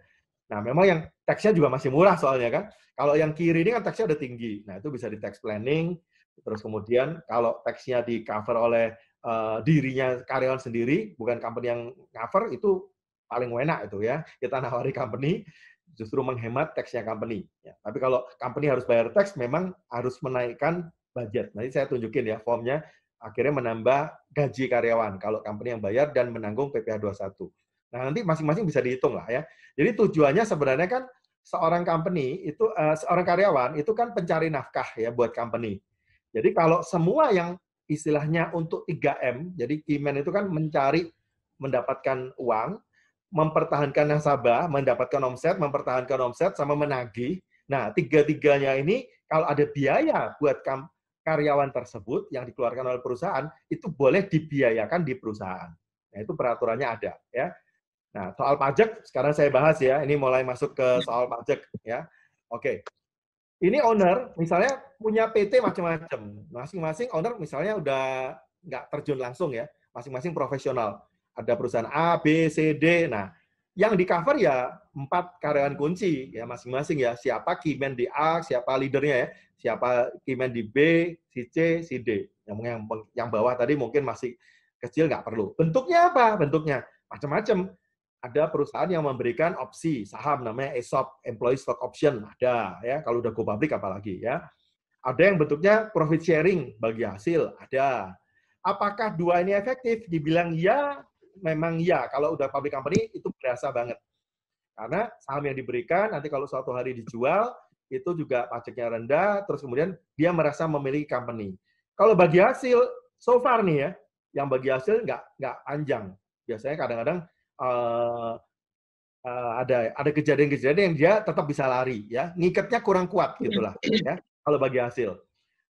Nah, memang yang tax-nya juga masih murah soalnya kan. Kalau yang kiri ini kan tax-nya udah tinggi. Nah, itu bisa di tax planning. Terus kemudian kalau tax-nya di cover oleh dirinya karyawan sendiri, bukan company yang cover, itu paling enak itu ya. Kita nawari company, justru menghemat tax-nya company. Ya. Tapi kalau company harus bayar tax, memang harus menaikkan budget. Nanti saya tunjukin ya formnya, akhirnya menambah gaji karyawan. Kalau company yang bayar dan menanggung PPh 21. Nah, nanti masing-masing bisa dihitung lah ya. Jadi tujuannya sebenarnya kan seorang company itu seorang karyawan itu kan pencari nafkah ya buat company. Jadi kalau semua yang istilahnya untuk 3M, jadi Kimen itu kan mencari mendapatkan uang, mempertahankan nasabah, mendapatkan omset, mempertahankan omset sama menagih. Nah, tiga-tiganya ini kalau ada biaya buat karyawan tersebut yang dikeluarkan oleh perusahaan itu boleh dibiayakan di perusahaan. Nah, itu peraturannya ada ya. Nah, soal pajak sekarang saya bahas ya. Ini mulai masuk ke soal pajak ya. Oke. Ini owner misalnya punya PT macam-macam. Masing-masing owner misalnya udah nggak terjun langsung ya. Masing-masing profesional. Ada perusahaan A, B, C, D. Nah, Yang di cover ya 4 karyawan kunci ya masing-masing ya. Siapa keyman di A, siapa leadernya ya, siapa keyman di B, si C, si D. Yang bawah tadi mungkin masih kecil nggak perlu. Bentuknya apa? Bentuknya macam-macam. Ada perusahaan yang memberikan opsi saham namanya ESOP, Employee Stock Option, ada ya. Kalau udah go public apalagi ya. Ada yang bentuknya profit sharing bagi hasil, ada. Apakah dua ini efektif? Dibilang ya, memang ya. Kalau udah public company itu berasa banget. Karena saham yang diberikan nanti kalau suatu hari dijual itu juga pajaknya rendah, terus kemudian dia merasa memiliki company. Kalau bagi hasil, so far nih ya, yang bagi hasil nggak panjang. Biasanya kadang-kadang ada kejadian-kejadian yang dia tetap bisa lari ya, ngikatnya kurang kuat gitulah ya. Kalau bagi hasil.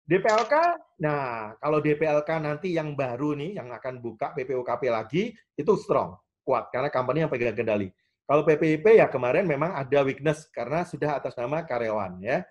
DPLK, nah kalau DPLK nanti yang baru nih yang akan buka PPOKP lagi itu strong, kuat karena company yang pegang kendali. Kalau PPIP ya kemarin memang ada weakness karena sudah atas nama karyawan ya.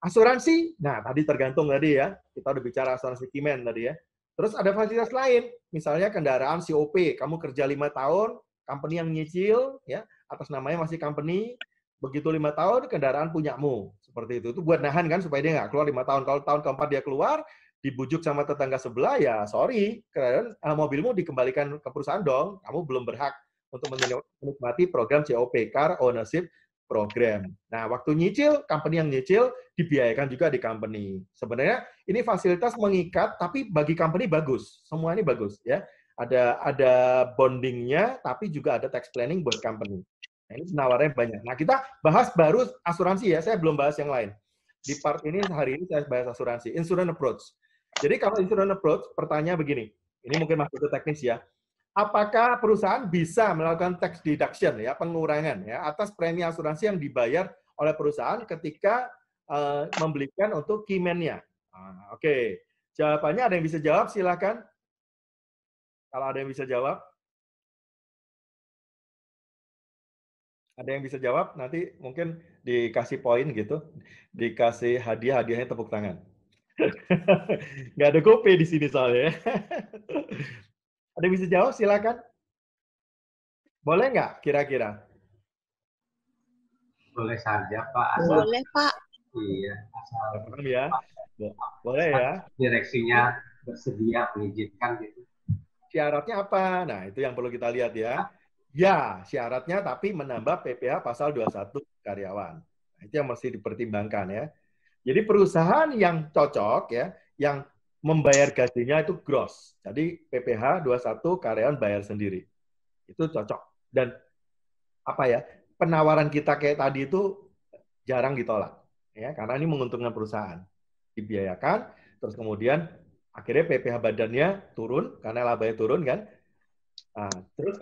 Asuransi, nah tadi tergantung tadi ya, kita udah bicara asuransi Kimen tadi ya. Terus ada fasilitas lain, misalnya kendaraan COP, kamu kerja 5 tahun, company yang nyicil, ya atas namanya masih company, begitu 5 tahun kendaraan punyamu, seperti itu buat nahan kan supaya dia nggak keluar 5 tahun. Kalau tahun keempat dia keluar, dibujuk sama tetangga sebelah, ya sorry, karena mobilmu dikembalikan ke perusahaan dong, kamu belum berhak untuk menikmati program COP, Car Ownership Program. Nah, waktu nyicil, company yang nyicil dibiayakan juga di company. Sebenarnya ini fasilitas mengikat, tapi bagi company bagus. Semua ini bagus ya. Ada bondingnya, tapi juga ada tax planning buat company. Nah, ini penawarannya banyak. Nah, kita bahas baru asuransi ya. Saya belum bahas yang lain. Di part ini hari ini saya bahas asuransi, insurance approach. Jadi kalau insurance approach, pertanyaan begini. Ini mungkin masuk ke teknis ya. Apakah perusahaan bisa melakukan tax deduction ya, pengurangan ya atas premi asuransi yang dibayar oleh perusahaan ketika membelikan untuk keyman-nya? Oke. Jawabannya ada yang bisa jawab, silakan. Kalau ada yang bisa jawab. Ada yang bisa jawab, nanti mungkin dikasih poin gitu, dikasih hadiahnya tepuk tangan. Nggak ada GoPay di sini soalnya. Ada yang bisa jawab, silakan. Boleh nggak kira-kira? Boleh saja, Pak. Asal, boleh, Pak. Iya, asal ya. Boleh ya. Direksinya bersedia mengizinkan gitu. Syaratnya apa? Nah, itu yang perlu kita lihat ya. Ya, syaratnya tapi menambah PPh pasal 21 karyawan. Nah, itu yang mesti dipertimbangkan ya. Jadi perusahaan yang cocok ya, yang membayar gajinya itu gross. Jadi PPh 21 karyawan bayar sendiri. Itu cocok. Dan apa ya? Penawaran kita kayak tadi itu jarang ditolak ya, karena ini menguntungkan perusahaan. Dibiayakan, terus kemudian akhirnya PPh badannya turun karena labanya turun kan. Nah, terus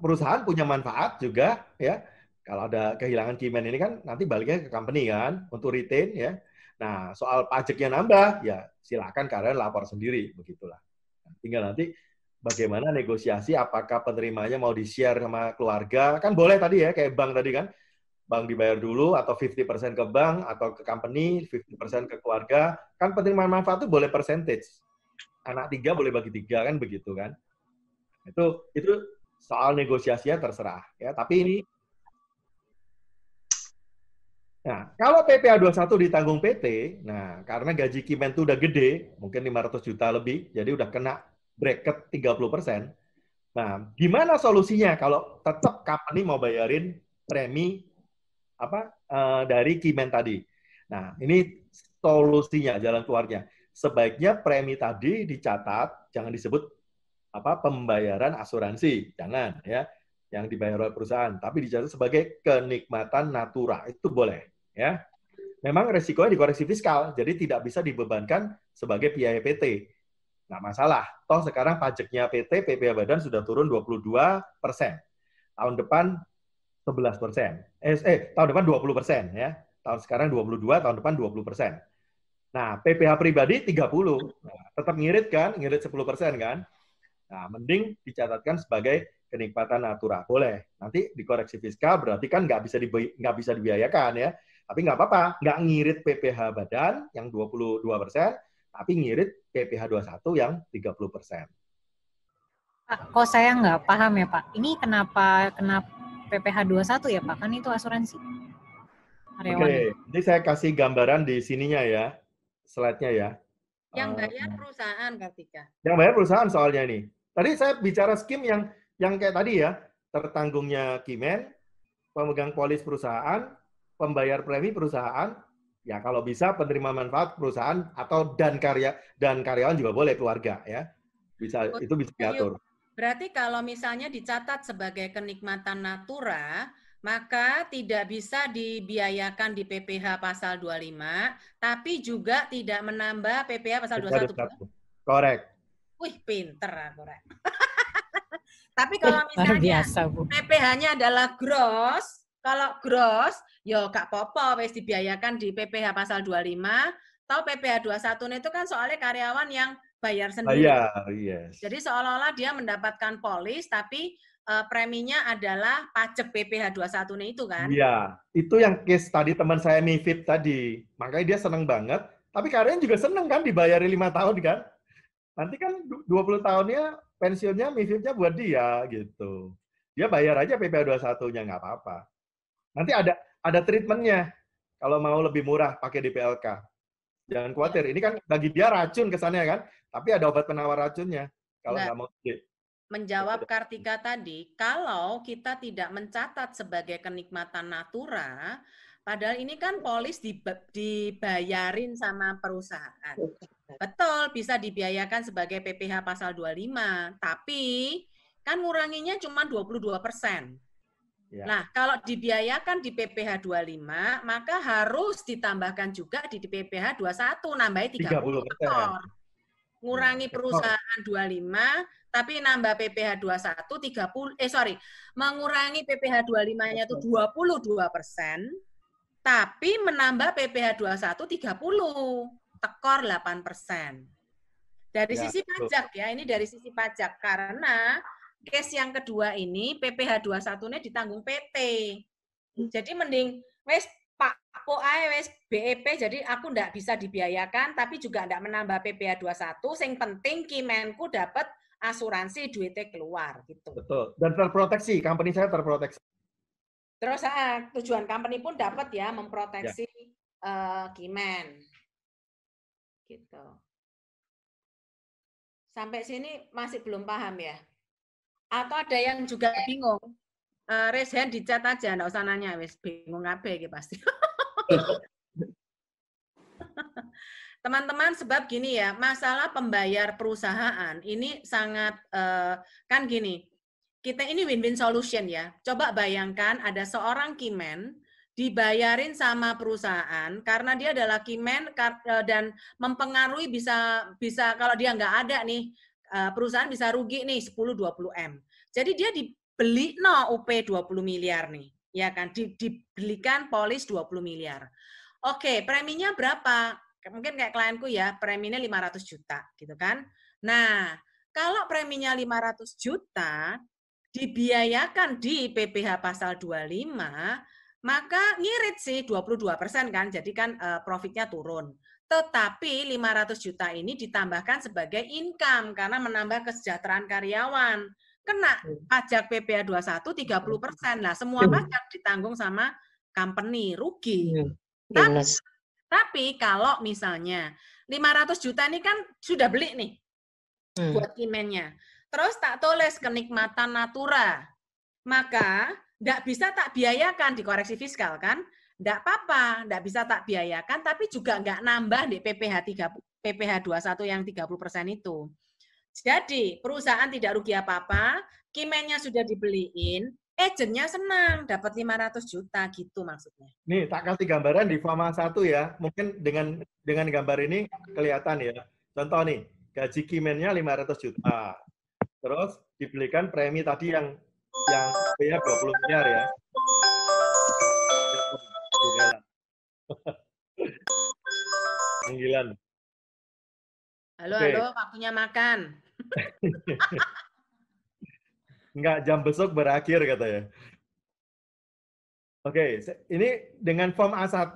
perusahaan punya manfaat juga ya. Kalau ada kehilangan keyman ini kan nanti baliknya ke company kan untuk retain ya. Nah, soal pajaknya nambah ya silakan karyawan lapor sendiri begitulah. Nah, tinggal nanti bagaimana negosiasi apakah penerimanya mau di-share sama keluarga. Kan boleh tadi ya kayak bank tadi kan. Bank dibayar dulu atau 50% ke bank atau ke company, 50% ke keluarga. Kan penerimaan manfaat itu boleh percentage. Anak 3 boleh bagi 3 kan begitu kan. Itu soal negosiasinya terserah ya. Tapi ini nah, kalau PPh 21 ditanggung PT, nah karena gaji keyman itu udah gede, mungkin 500 juta lebih, jadi udah kena bracket 30%. Nah, gimana solusinya kalau tetap company mau bayarin premi dari keyman tadi? Nah, ini solusinya, jalan keluarnya. Sebaiknya premi tadi dicatat, jangan disebut pembayaran asuransi, jangan ya, yang dibayar oleh perusahaan, tapi dicatat sebagai kenikmatan natura, itu boleh ya. Memang resikonya dikoreksi fiskal, jadi tidak bisa dibebankan sebagai biaya PT. Nggak masalah, toh sekarang pajaknya PT, PPh Badan sudah turun 22%, tahun depan 11%, tahun depan 20% ya, tahun sekarang 22, tahun depan 20%. Nah, PPh pribadi 30, nah, tetap ngirit kan, ngirit 10% kan. Nah, mending dicatatkan sebagai kenikmatan natura. Boleh. Nanti dikoreksi fiskal berarti kan nggak bisa dibiayakan ya. Tapi nggak apa-apa. Nggak ngirit PPh badan yang 22%, tapi ngirit PPh 21 yang 30%. Pak, kok saya nggak paham ya Pak. Ini kenapa PPh 21 ya Pak? Kan itu asuransi karyawan. Oke, ini saya kasih gambaran di sininya ya, slide-nya ya. Yang bayar perusahaan, Kartika. Yang bayar perusahaan soalnya ini. Tadi saya bicara skim yang kayak tadi ya, tertanggungnya Kimen, pemegang polis perusahaan, pembayar premi perusahaan, ya kalau bisa penerima manfaat perusahaan atau dan karyawan juga boleh, keluarga ya. Bisa, itu bisa diatur. Berarti kalau misalnya dicatat sebagai kenikmatan natura, maka tidak bisa dibiayakan di PPh pasal 25, tapi juga tidak menambah PPh pasal 21. Correct. Wih, pinter aku, Rek. Tapi kalau misalnya PPh-nya adalah gross, kalau gross, ya gak apa-apa, wis dibiayakan di PPh pasal 25, atau PPh 21 itu kan soalnya karyawan yang bayar sendiri. Bayar, yes. Jadi seolah-olah dia mendapatkan polis, tapi preminya adalah pajak PPh 21 itu kan? Iya, itu yang case tadi teman saya MIFID tadi. Makanya dia seneng banget, tapi karyawan juga seneng kan dibayari 5 tahun kan? Nanti kan 20 tahunnya pensiunnya MIFID-nya buat dia gitu. Dia bayar aja PPh 21-nya, nggak apa-apa. Nanti ada treatment-nya. Kalau mau lebih murah pakai DPLK. Jangan khawatir, ini kan bagi dia racun kesannya kan, tapi ada obat penawar racunnya. Kalau nggak mau menjawab Kartika tadi, kalau kita tidak mencatat sebagai kenikmatan natura, padahal ini kan polis dibayarin sama perusahaan. Betul, bisa dibiayakan sebagai PPh pasal 25, tapi kan nguranginya cuma 22%. Ya. Nah, kalau dibiayakan di PPh 25, maka harus ditambahkan juga di PPh 21, nambahi 30%. Ngurangi perusahaan 25, tapi nambah PPh 21 mengurangi PPh 25-nya itu 22%, tapi menambah PPh 21 30, tekor 8%. Dari sisi pajak ya, ini dari sisi pajak karena case yang kedua ini PPh 21-nya ditanggung PT. Jadi mending wes Pak Poae wes BEP, jadi aku ndak bisa dibiayakan tapi juga ndak menambah PPh 21, sing penting Kimenku dapat asuransi duitnya keluar gitu. Betul. Dan terproteksi, company saya terproteksi. Terus tujuan company pun dapat ya memproteksi Kimen. Gitu. Sampai sini masih belum paham ya? Atau ada yang juga bingung? Raise hand di chat aja, nggak usah nanya, wes bingung ngapain gitu pasti. Teman-teman, sebab gini ya, masalah pembayar perusahaan ini sangat kan gini, kita ini win-win solution ya. Coba bayangkan ada seorang Kimen dibayarin sama perusahaan karena dia adalah Kimen dan mempengaruhi bisa kalau dia nggak ada nih perusahaan bisa rugi nih 10-20 M. Jadi dia dibeli UP 20 miliar nih, ya kan? Dibelikan polis 20 miliar. Oke, preminya berapa? Mungkin kayak klienku ya, preminya 500 juta gitu kan. Nah, kalau preminya 500 juta dibiayakan di PPh pasal 25, maka ngirit sih 22% kan, jadi kan profitnya turun. Tetapi 500 juta ini ditambahkan sebagai income karena menambah kesejahteraan karyawan. Kena pajak PPh 21 30%. Nah, semua pajak ditanggung sama company, rugi. Tapi kalau misalnya 500 juta ini kan sudah beli nih buat Kimennya. Terus tak tulis kenikmatan natura. Maka nggak bisa tak biayakan di koreksi fiskal kan? Nggak apa-apa, nggak bisa tak biayakan, tapi juga nggak nambah di PPh 21 yang 30% itu. Jadi, perusahaan tidak rugi apa-apa, Kimennya sudah dibeliin, agentnya senang, dapat 500 juta, gitu maksudnya. Nih, tak kasih gambaran di Fama 1 ya, mungkin dengan gambar ini kelihatan ya. Contoh nih, gaji Kimennya 500 juta, terus dibelikan premi tadi yang PPh 20 miliar ya. Panggilan. Halo, halo, waktunya makan. Enggak, jam besok berakhir katanya. Oke, ini dengan form A1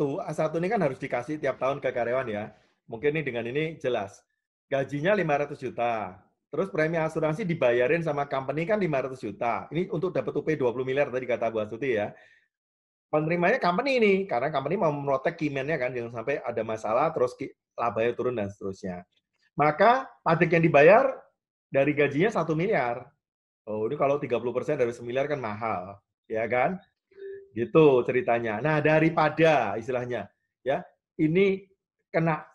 ini kan harus dikasih tiap tahun ke karyawan ya. Mungkin ini dengan ini jelas. Gajinya 500 juta. terus premi asuransi dibayarin sama company kan 500 juta. Ini untuk dapat UP 20 miliar tadi kata Bu Astuti ya. Penerimanya company ini, karena company mau merotek key-man-nya kan, jangan sampai ada masalah, terus labanya turun dan seterusnya. Maka pajak yang dibayar dari gajinya 1 miliar. Oh, ini kalau 30% dari 1 miliar kan mahal, ya kan? Gitu ceritanya. Nah, daripada istilahnya, ya, ini kena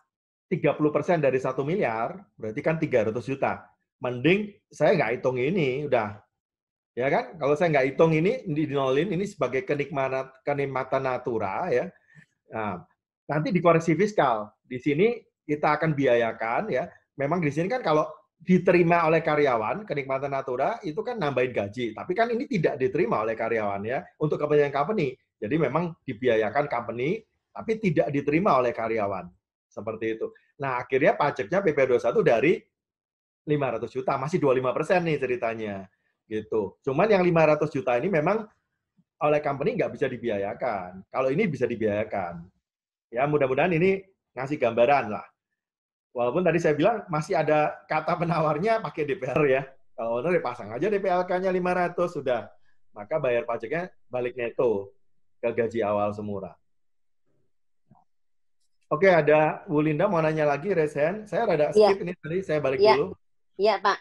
30% dari 1 miliar, berarti kan 300 juta. Mending saya nggak hitung ini, udah. Ya kan? Kalau saya nggak hitung ini, dinolin, ini sebagai kenikmatan natura, ya. Nah, nanti dikoreksi fiskal. Di sini kita akan biayakan, ya. Memang di sini kan kalau diterima oleh karyawan, kenikmatan natura, itu kan nambahin gaji. Tapi kan ini tidak diterima oleh karyawan, ya. Untuk kepentingan company. Jadi memang dibiayakan company, tapi tidak diterima oleh karyawan. Seperti itu. Nah, akhirnya pajaknya PP 21 dari 500 juta. Masih 25% nih ceritanya. Gitu. Cuman yang 500 juta ini memang oleh company nggak bisa dibiayakan. Kalau ini bisa dibiayakan. Ya, mudah-mudahan ini ngasih gambaran lah. Walaupun tadi saya bilang masih ada kata penawarnya pakai DPR ya. Kalau owner ya pasang aja DPLK-nya 500 sudah. Maka bayar pajaknya balik neto ke gaji awal semula. Oke, ada Bu Linda mau nanya lagi, resen. Saya rada skip ini tadi, saya balik dulu. Iya, Pak.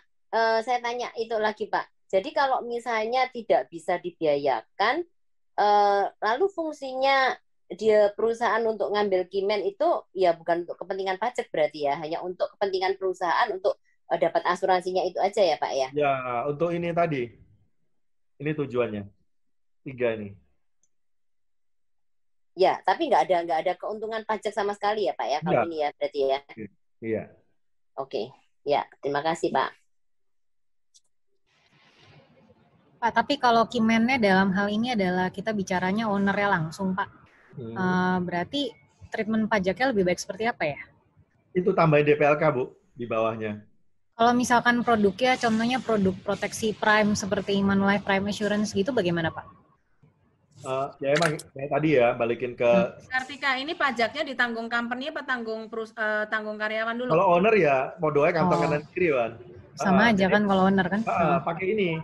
Saya tanya itu lagi, Pak. Jadi kalau misalnya tidak bisa dibiayakan, lalu fungsinya dia perusahaan untuk ngambil kimen itu ya bukan untuk kepentingan pajak berarti ya, hanya untuk kepentingan perusahaan untuk dapat asuransinya itu aja ya, Pak ya? Ya, untuk ini tadi. Ini tujuannya. 3 ini. Ya, tapi nggak ada keuntungan pajak sama sekali ya, Pak ya, kalau ini ya berarti ya? Iya. Oke. Ya, terima kasih, Pak. Pak, tapi kalau kimennya dalam hal ini adalah kita bicaranya ownernya langsung, Pak. Berarti treatment pajaknya lebih baik seperti apa ya? Itu tambahin DPLK, Bu, di bawahnya. Kalau misalkan produknya, contohnya produk proteksi prime seperti Manulife Prime Assurance gitu, bagaimana, Pak? Ya emang kayak tadi ya, balikin ke... Kartika, ini pajaknya ditanggung company apa tanggung karyawan dulu? Kalau owner ya, modonya kantong kanan kiri, Wan. Sama aja kan kalau owner kan? Pakai ini.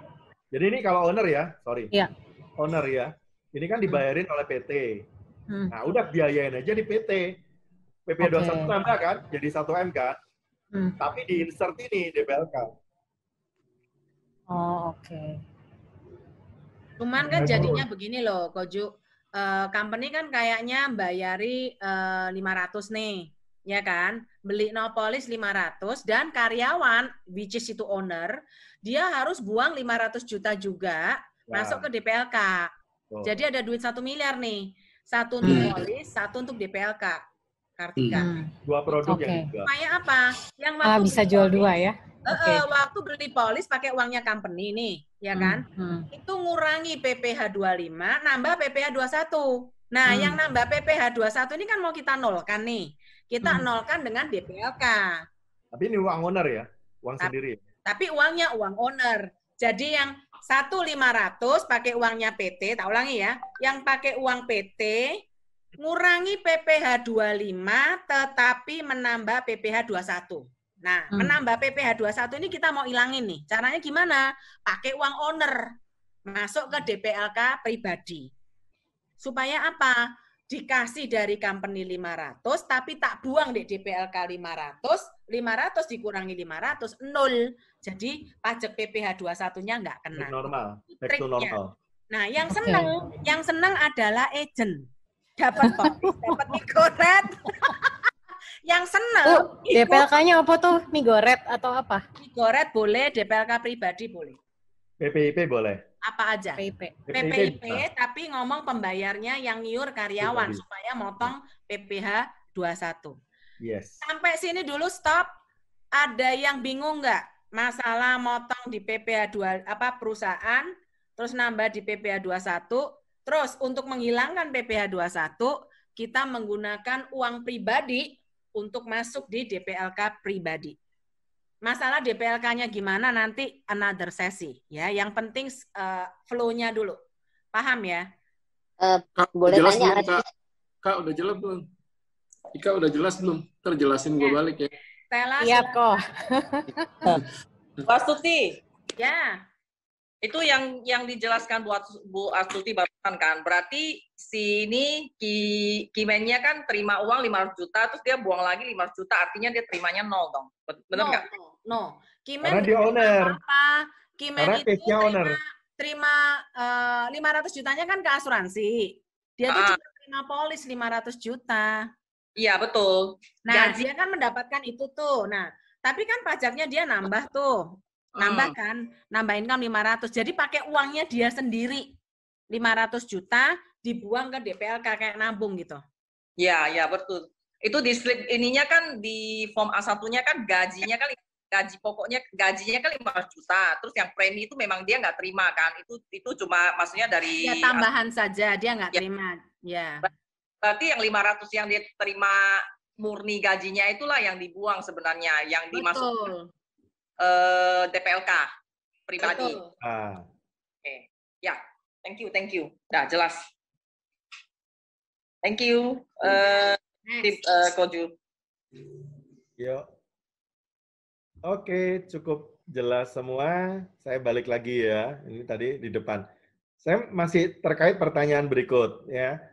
Jadi ini kalau owner ya, sorry. Iya. Owner ya. Ini kan dibayarin oleh PT. Nah, udah biayain aja di PT. PP 21 nambah kan, jadi 1M kan. Tapi di insert ini DPLK. Oh, oke. Cuman kan jadinya begini loh, Koju. Company kan kayaknya bayari 500 nih, ya kan? Beli Nopolis 500 dan karyawan, which is itu owner, dia harus buang 500 juta juga masuk ke DPLK. Jadi ada duit 1 miliar nih. 1 untuk polis, 1 untuk DPLK. Kartika. 2 produk yang juga. Supaya apa? Yang waktu bisa jual 2 ya? Waktu beli polis pakai uangnya company nih, ya kan? Itu ngurangi PPh 25, nambah PPh 21. Nah, yang nambah PPh 21 ini kan mau kita nolkan nih. Kita nolkan dengan DPLK. Tapi ini uang owner ya? Uang sendiri. Tapi uangnya uang owner. Jadi yang 1.500 pakai uangnya PT, tak ulangi ya. Yang pakai uang PT ngurangi PPh 25 tetapi menambah PPh 21. Nah, menambah PPh 21 ini kita mau ilangin nih. Caranya gimana? Pakai uang owner. Masuk ke DPLK pribadi. Supaya apa? Dikasih dari company 500, tapi tak buang di DPLK 500, 500 dikurangi 500, 0. Jadi pajak PPh 21-nya nggak kena. Normal. Back to normal. Nah, yang senang adalah agent. Dapat polis, dapat migoret. Yang senang. DPLK-nya apa tuh? Migoret atau apa? Migoret boleh, DPLK pribadi boleh. PPIP boleh. Apa aja? PPIP, tapi ngomong pembayarnya yang nyiur karyawan supaya motong PPh 21. Yes. Sampai sini dulu stop. Ada yang bingung nggak? Masalah motong di PPh 2 perusahaan, terus nambah di PPh 21. Terus untuk menghilangkan PPh 21, kita menggunakan uang pribadi untuk masuk di DPLK pribadi. Masalah DPLK-nya gimana nanti another sesi ya. Yang penting flow-nya dulu. Paham ya? Boleh jelas tanya. Belum, Kak, udah jelas belum? Ika udah jelas belum? Terjelasin gue balik ya. Stella, iya kok. Bu Astuti. Ya. Itu yang dijelaskan buat Bu Astuti barusan kan. Berarti si ini Kimennya kan terima uang 500 juta, terus dia buang lagi 500 juta, artinya dia terimanya 0 dong. Benar nggak? No. Kimen Karena dia owner. apa? Kimen Karena itu owner. terima 500 jutanya kan ke asuransi. Dia tuh cuma terima polis 500 juta. Iya, betul. Nah, dia kan mendapatkan itu tuh. Nah, tapi kan pajaknya dia nambah tuh. Nambah kan, nambah income 500. Jadi pakai uangnya dia sendiri. 500 juta dibuang ke DPLK kayak nabung gitu. Ya, betul. Itu di slip ininya kan di form A1-nya kan gajinya kan gajinya kan 500 juta. Terus yang premi itu memang dia nggak terima kan. Itu cuma maksudnya dari ya, tambahan saja, dia nggak terima. Ya. Berarti yang 500 yang dia terima murni gajinya itulah yang dibuang sebenarnya, yang dimasuk DPLK pribadi. Oke. Ya, thank you. Dah jelas. Thank you, Koju. Yuk. Oke, cukup jelas semua. Saya balik lagi ya. Ini tadi di depan. Saya masih terkait pertanyaan berikut ya.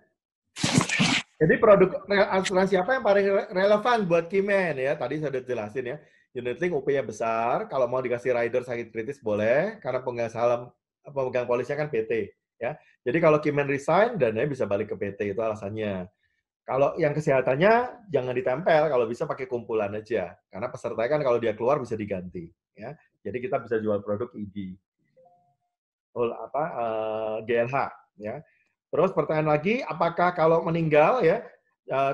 Jadi produk asuransi apa yang paling relevan buat Kimen ya? Tadi saya sudah jelasin ya. Unit-link UP-nya besar, kalau mau dikasih rider sakit kritis boleh, karena pemegang polisnya kan PT. Ya. Jadi kalau Kimen resign, dananya bisa balik ke PT, itu alasannya. Kalau yang kesehatannya, jangan ditempel, kalau bisa pakai kumpulan aja. Karena peserta kan kalau dia keluar bisa diganti. Ya. Jadi kita bisa jual produk IG. GLH. Ya. Terus pertanyaan lagi, apakah kalau meninggal ya,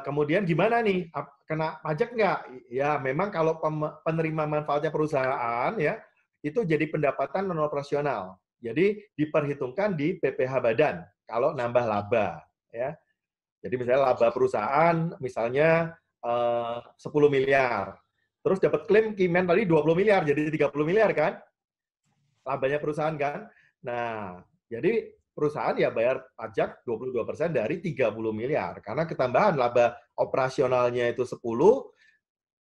kemudian gimana nih? Kena pajak nggak? Ya, memang kalau penerima manfaatnya perusahaan ya, itu jadi pendapatan non operasional. Jadi diperhitungkan di PPh badan kalau nambah laba ya. Jadi misalnya laba perusahaan misalnya 10 miliar. Terus dapat klaim Kimen tadi 20 miliar jadi 30 miliar kan? Labanya perusahaan kan? Nah, jadi perusahaan ya bayar pajak 22% dari 30 miliar. Karena ketambahan laba operasionalnya itu 10,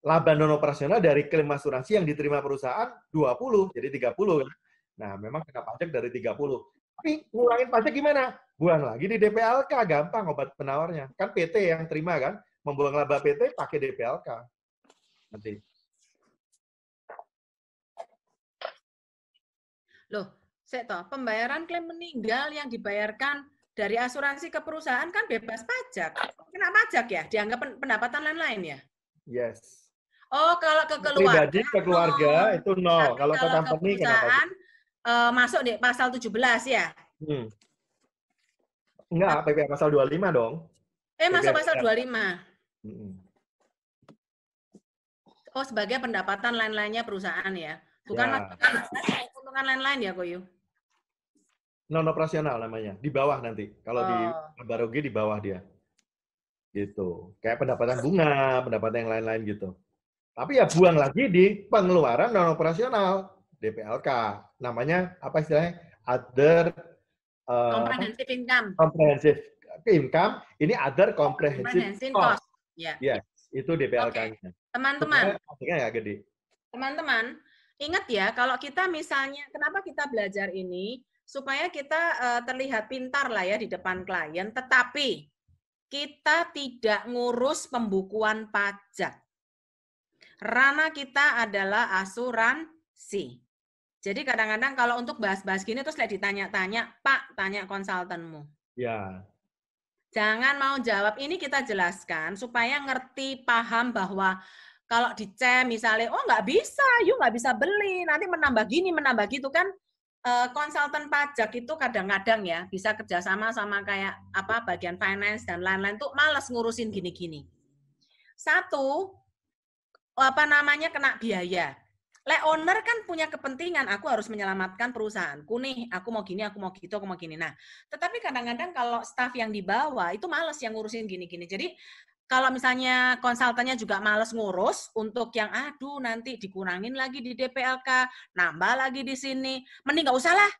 laba non operasional dari klaim asuransi yang diterima perusahaan 20, jadi 30 kan. Nah, memang kena pajak dari 30. Tapi ngurangin pajak gimana? Buang lagi di DPLK, gampang obat penawarnya. Kan PT yang terima kan, membuang laba PT pakai DPLK. Nanti. Loh, pembayaran klaim meninggal yang dibayarkan dari asuransi ke perusahaan kan bebas pajak. Kena pajak ya? Dianggap pendapatan lain-lain ya? Yes. Oh, kalau ke keluarga. Pribadi ke keluarga itu no. Kalau ke company perusahaan masuk di pasal 17 ya? Enggak, PPh pasal 25 dong. Masuk pasal 25. Oh, sebagai pendapatan lain-lainnya perusahaan ya? Bukan keuntungan lain-lain ya, Koyu? Non operasional namanya, di bawah nanti. Kalau di Barogi di bawah dia. Gitu. Kayak pendapatan bunga, pendapatan yang lain-lain gitu. Tapi ya buang lagi di pengeluaran non operasional, DPLK. Namanya apa istilahnya? Other comprehensive income. Comprehensive income, ini other comprehensive cost. Ya. Yes, itu DPLK-nya. Teman-teman. Pastinya nggak gede. Teman-teman, ingat ya, kalau kita misalnya, kenapa kita belajar ini? Supaya kita terlihat pintar lah ya di depan klien, tetapi kita tidak ngurus pembukuan pajak. Ranah kita adalah asuransi. Jadi kadang-kadang kalau untuk bahas-bahas gini terus lihat ditanya-tanya, Pak, tanya konsultanmu. Ya. Jangan mau jawab, ini kita jelaskan supaya ngerti, paham bahwa kalau di CEM misalnya, oh nggak bisa, you nggak bisa beli, nanti menambah gini, menambah gitu kan. Konsultan pajak itu kadang-kadang ya bisa kerjasama sama kayak apa bagian finance dan lain-lain tuh malas ngurusin gini-gini. Satu, kena biaya. Owner kan punya kepentingan, aku harus menyelamatkan perusahaanku nih, aku mau gini, aku mau gitu, aku mau gini. Nah, tetapi kadang-kadang kalau staff yang di bawah itu malas yang ngurusin gini-gini. Jadi kalau misalnya konsultannya juga malas ngurus untuk yang nanti dikurangin lagi di DPLK, nambah lagi di sini, mending nggak usah lah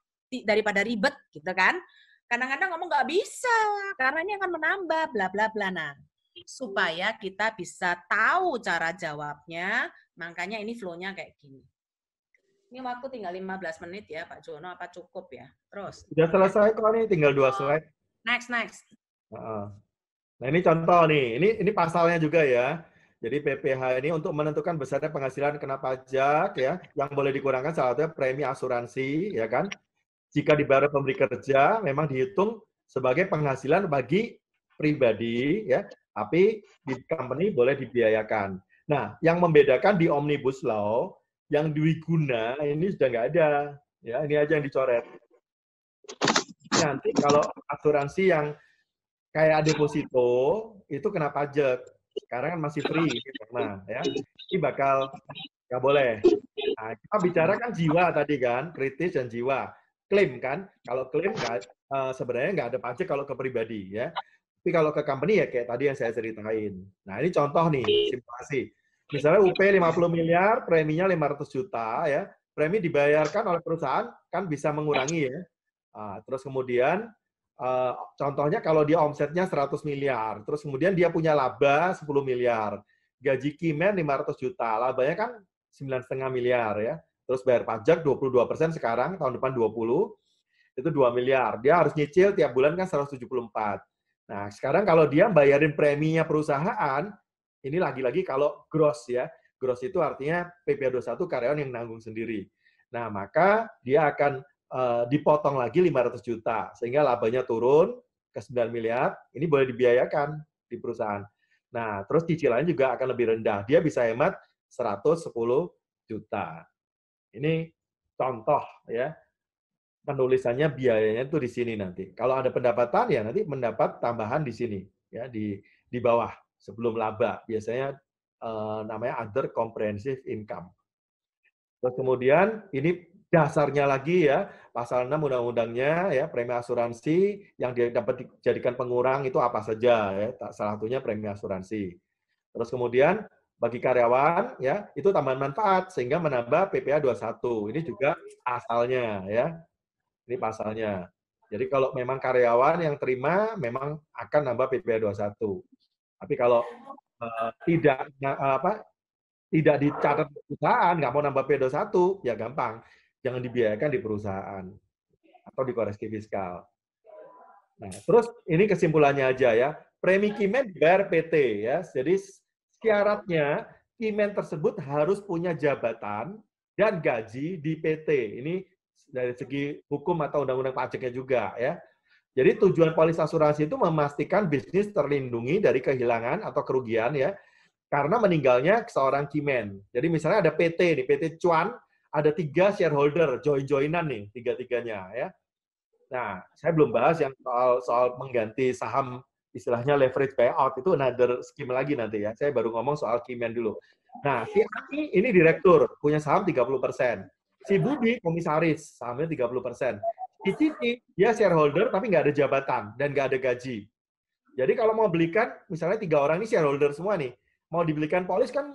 daripada ribet gitu kan. Kadang-kadang ngomong nggak bisa karena ini akan menambah bla bla bla. Nah, supaya kita bisa tahu cara jawabnya, makanya ini flow-nya kayak gini. Ini waktu tinggal 15 menit ya, Pak Jono. Apa cukup ya? Terus. Sudah selesai kok nih, tinggal 2 slide. Next. Nah, ini contoh nih. Ini pasalnya juga ya. Jadi PPh ini untuk menentukan besarnya penghasilan kena pajak ya, yang boleh dikurangkan salah satunya premi asuransi, ya kan? Jika dibayar pemberi kerja, memang dihitung sebagai penghasilan bagi pribadi, ya, tapi di company boleh dibiayakan. Nah, yang membedakan di Omnibus Law, yang dwiguna ini sudah nggak ada, ya, ini aja yang dicoret. Nanti kalau asuransi yang kayak deposito itu kena pajak, sekarang kan masih free, nah, ya, ini bakal nggak boleh. Nah, kita bicara kan jiwa tadi kan, kritis dan jiwa. Klaim kan, kalau klaim sebenarnya nggak ada pajak kalau ke pribadi ya. Tapi kalau ke company ya kayak tadi yang saya ceritain. Nah ini contoh nih, simulasi. Misalnya UP 50 miliar, preminya 500 juta ya. Premi dibayarkan oleh perusahaan kan bisa mengurangi ya. Nah, terus kemudian contohnya kalau dia omsetnya 100 miliar, terus kemudian dia punya laba 10 miliar. Gaji Kimen 500 juta, labanya kan 9,5 miliar ya. Terus bayar pajak 22% sekarang, tahun depan 20, itu 2 miliar. Dia harus nyicil tiap bulan kan 174. Nah, sekarang kalau dia bayarin preminya perusahaan, ini lagi-lagi kalau gross ya. Gross itu artinya PPh 21 karyawan yang nanggung sendiri. Nah, maka dia akan dipotong lagi 500 juta, sehingga labanya turun ke 9 miliar, ini boleh dibiayakan di perusahaan. Nah, terus cicilannya juga akan lebih rendah. Dia bisa hemat 110 juta. Ini contoh ya, penulisannya biayanya itu di sini nanti. Kalau ada pendapatan ya nanti mendapat tambahan di sini ya, di bawah sebelum laba. Biasanya namanya other comprehensive income. Terus kemudian ini dasarnya lagi ya, pasal 6 undang-undangnya ya, premi asuransi yang dapat dijadikan pengurang itu apa saja ya, salah satunya premi asuransi. Terus kemudian bagi karyawan ya, itu tambahan manfaat sehingga menambah PPh 21. Ini juga asalnya ya. Ini pasalnya. Jadi kalau memang karyawan yang terima memang akan nambah PPh 21. Tapi kalau tidak dicatat perusahaan, nggak mau nambah PPh 21, ya gampang. Jangan dibiayakan di perusahaan atau di koreksi fiskal. Nah, terus ini kesimpulannya aja ya. Premi Kimen dibayar PT ya. Jadi syaratnya Kimen tersebut harus punya jabatan dan gaji di PT. Ini dari segi hukum atau undang-undang pajaknya juga ya. Jadi tujuan polis asuransi itu memastikan bisnis terlindungi dari kehilangan atau kerugian ya, karena meninggalnya seorang Kimen. Jadi misalnya ada PT nih, PT Cuan, ada 3 shareholder, join-joinan nih, 3-3-nya ya. Nah, saya belum bahas yang soal mengganti saham, istilahnya leverage buyout, itu another scheme lagi nanti ya. Saya baru ngomong soal Kimen dulu. Nah, si Ani ini direktur, punya saham 30%. Si Budi komisaris, sahamnya 30%. Si Cici, dia shareholder tapi nggak ada jabatan dan nggak ada gaji. Jadi kalau mau belikan, misalnya 3 orang ini shareholder semua nih, mau dibelikan polis kan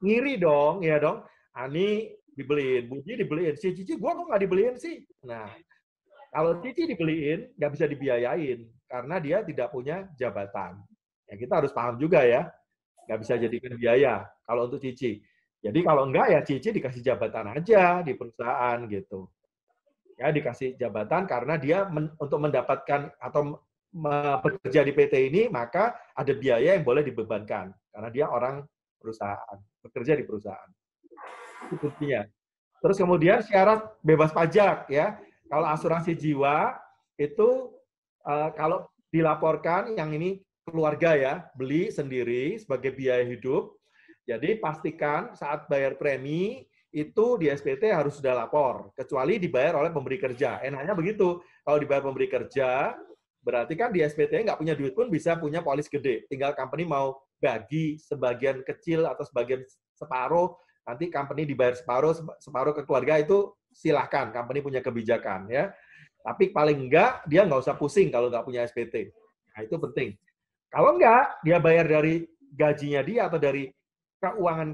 ngiri dong, ya dong. Ani dibeliin, Budi dibeliin, si Cici gua kok nggak dibeliin sih? Nah, kalau Cici dibeliin, nggak bisa dibiayain karena dia tidak punya jabatan. Ya kita harus paham juga ya, nggak bisa jadikan biaya kalau untuk Cici. Jadi kalau enggak ya Cici dikasih jabatan aja di perusahaan gitu. Ya dikasih jabatan karena dia untuk mendapatkan atau bekerja di PT ini maka ada biaya yang boleh dibebankan karena dia orang perusahaan, bekerja di perusahaan. Itu kuncinya. Terus kemudian syarat bebas pajak ya. Kalau asuransi jiwa itu kalau dilaporkan yang ini keluarga ya, beli sendiri sebagai biaya hidup. Jadi pastikan saat bayar premi itu di SPT harus sudah lapor, kecuali dibayar oleh pemberi kerja. Enaknya begitu. Kalau dibayar pemberi kerja, berarti kan di SPT nggak punya duit pun bisa punya polis gede. Tinggal company mau bagi sebagian kecil atau sebagian separuh, nanti company dibayar separuh ke keluarga itu silahkan, company punya kebijakan ya. Tapi paling enggak dia nggak usah pusing kalau nggak punya SPT. Nah itu penting. Kalau enggak dia bayar dari gajinya dia atau dari keuangan